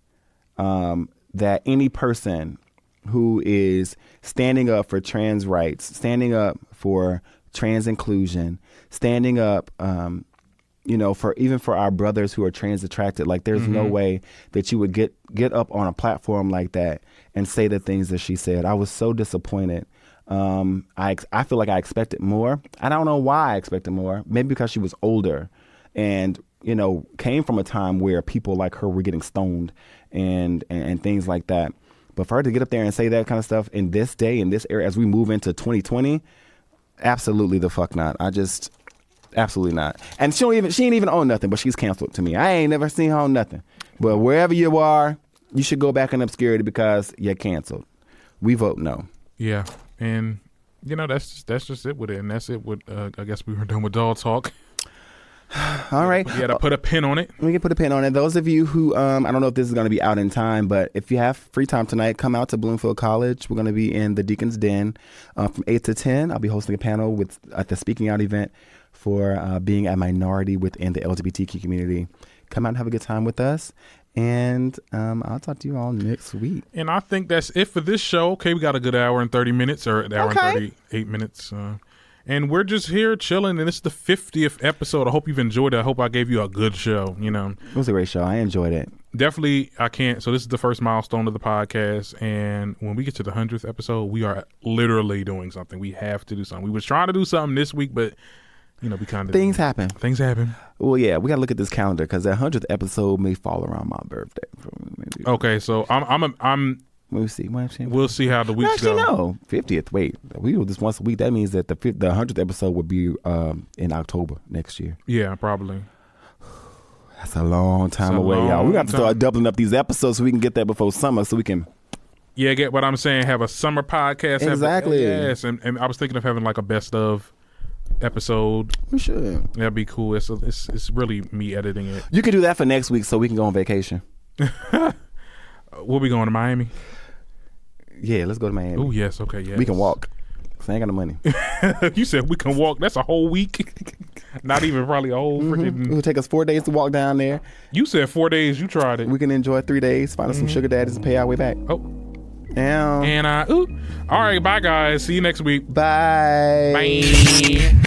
that any person who is standing up for trans rights, standing up for trans inclusion, standing up, for our brothers who are trans attracted, like there's no way that you would get up on a platform like that and say the things that she said. I was so disappointed. I feel like I expected more. I don't know why I expected more. Maybe because she was older and, came from a time where people like her were getting stoned and things like that. But for her to get up there and say that kind of stuff in this day, in this era, as we move into 2020, absolutely the fuck not. Absolutely not. And she ain't even own nothing, but she's canceled to me. I ain't never seen her own nothing. But wherever you are, you should go back in obscurity because you're canceled. We vote no. Yeah. And, that's just it with it. And that's it with, I guess we were done with doll talk. All right. You got to put a pin on it. We can put a pin on it. Those of you who, I don't know if this is going to be out in time, but if you have free time tonight, come out to Bloomfield College. We're going to be in the Deacon's Den from 8 to 10. I'll be hosting a panel at the Speaking Out event for being a minority within the LGBTQ community. Come out and have a good time with us. And I'll talk to you all next week. And I think that's it for this show. Okay, we got a good hour and 30 minutes, or an hour and 38 minutes. And we're just here chilling, and it's the 50th episode. I hope you've enjoyed it. I hope I gave you a good show, It was a great show. I enjoyed it. Definitely, so this is the first milestone of the podcast, and when we get to the 100th episode, we are literally doing something. We have to do something. We was trying to do something this week, but, we kind of... Things happen. Well, yeah, we got to look at this calendar, because the 100th episode may fall around my birthday. Maybe. Okay, so I'm We'll see. We'll see how the weeks go. No, 50th. Wait, we do this once a week. That means that the 100th episode would be in October next year. Yeah, probably. That's a long time away, y'all. We got to start doubling up these episodes so we can get that before summer, so we can. Yeah, get what I'm saying. Have a summer podcast. Exactly. Yes, and I was thinking of having like a best of episode. We should. That'd be cool. It's really me editing it. You can do that for next week, so we can go on vacation. We'll be going to Miami. Yeah, let's go to Miami. Oh, yes. Okay, yes. We can walk. I ain't got no money. You said we can walk. That's a whole week. Not even probably a whole freaking... It would take us 4 days to walk down there. You said 4 days. You tried it. We can enjoy 3 days, find us some sugar daddies and pay our way back. Oh. And all right, bye, guys. See you next week. Bye. Bye.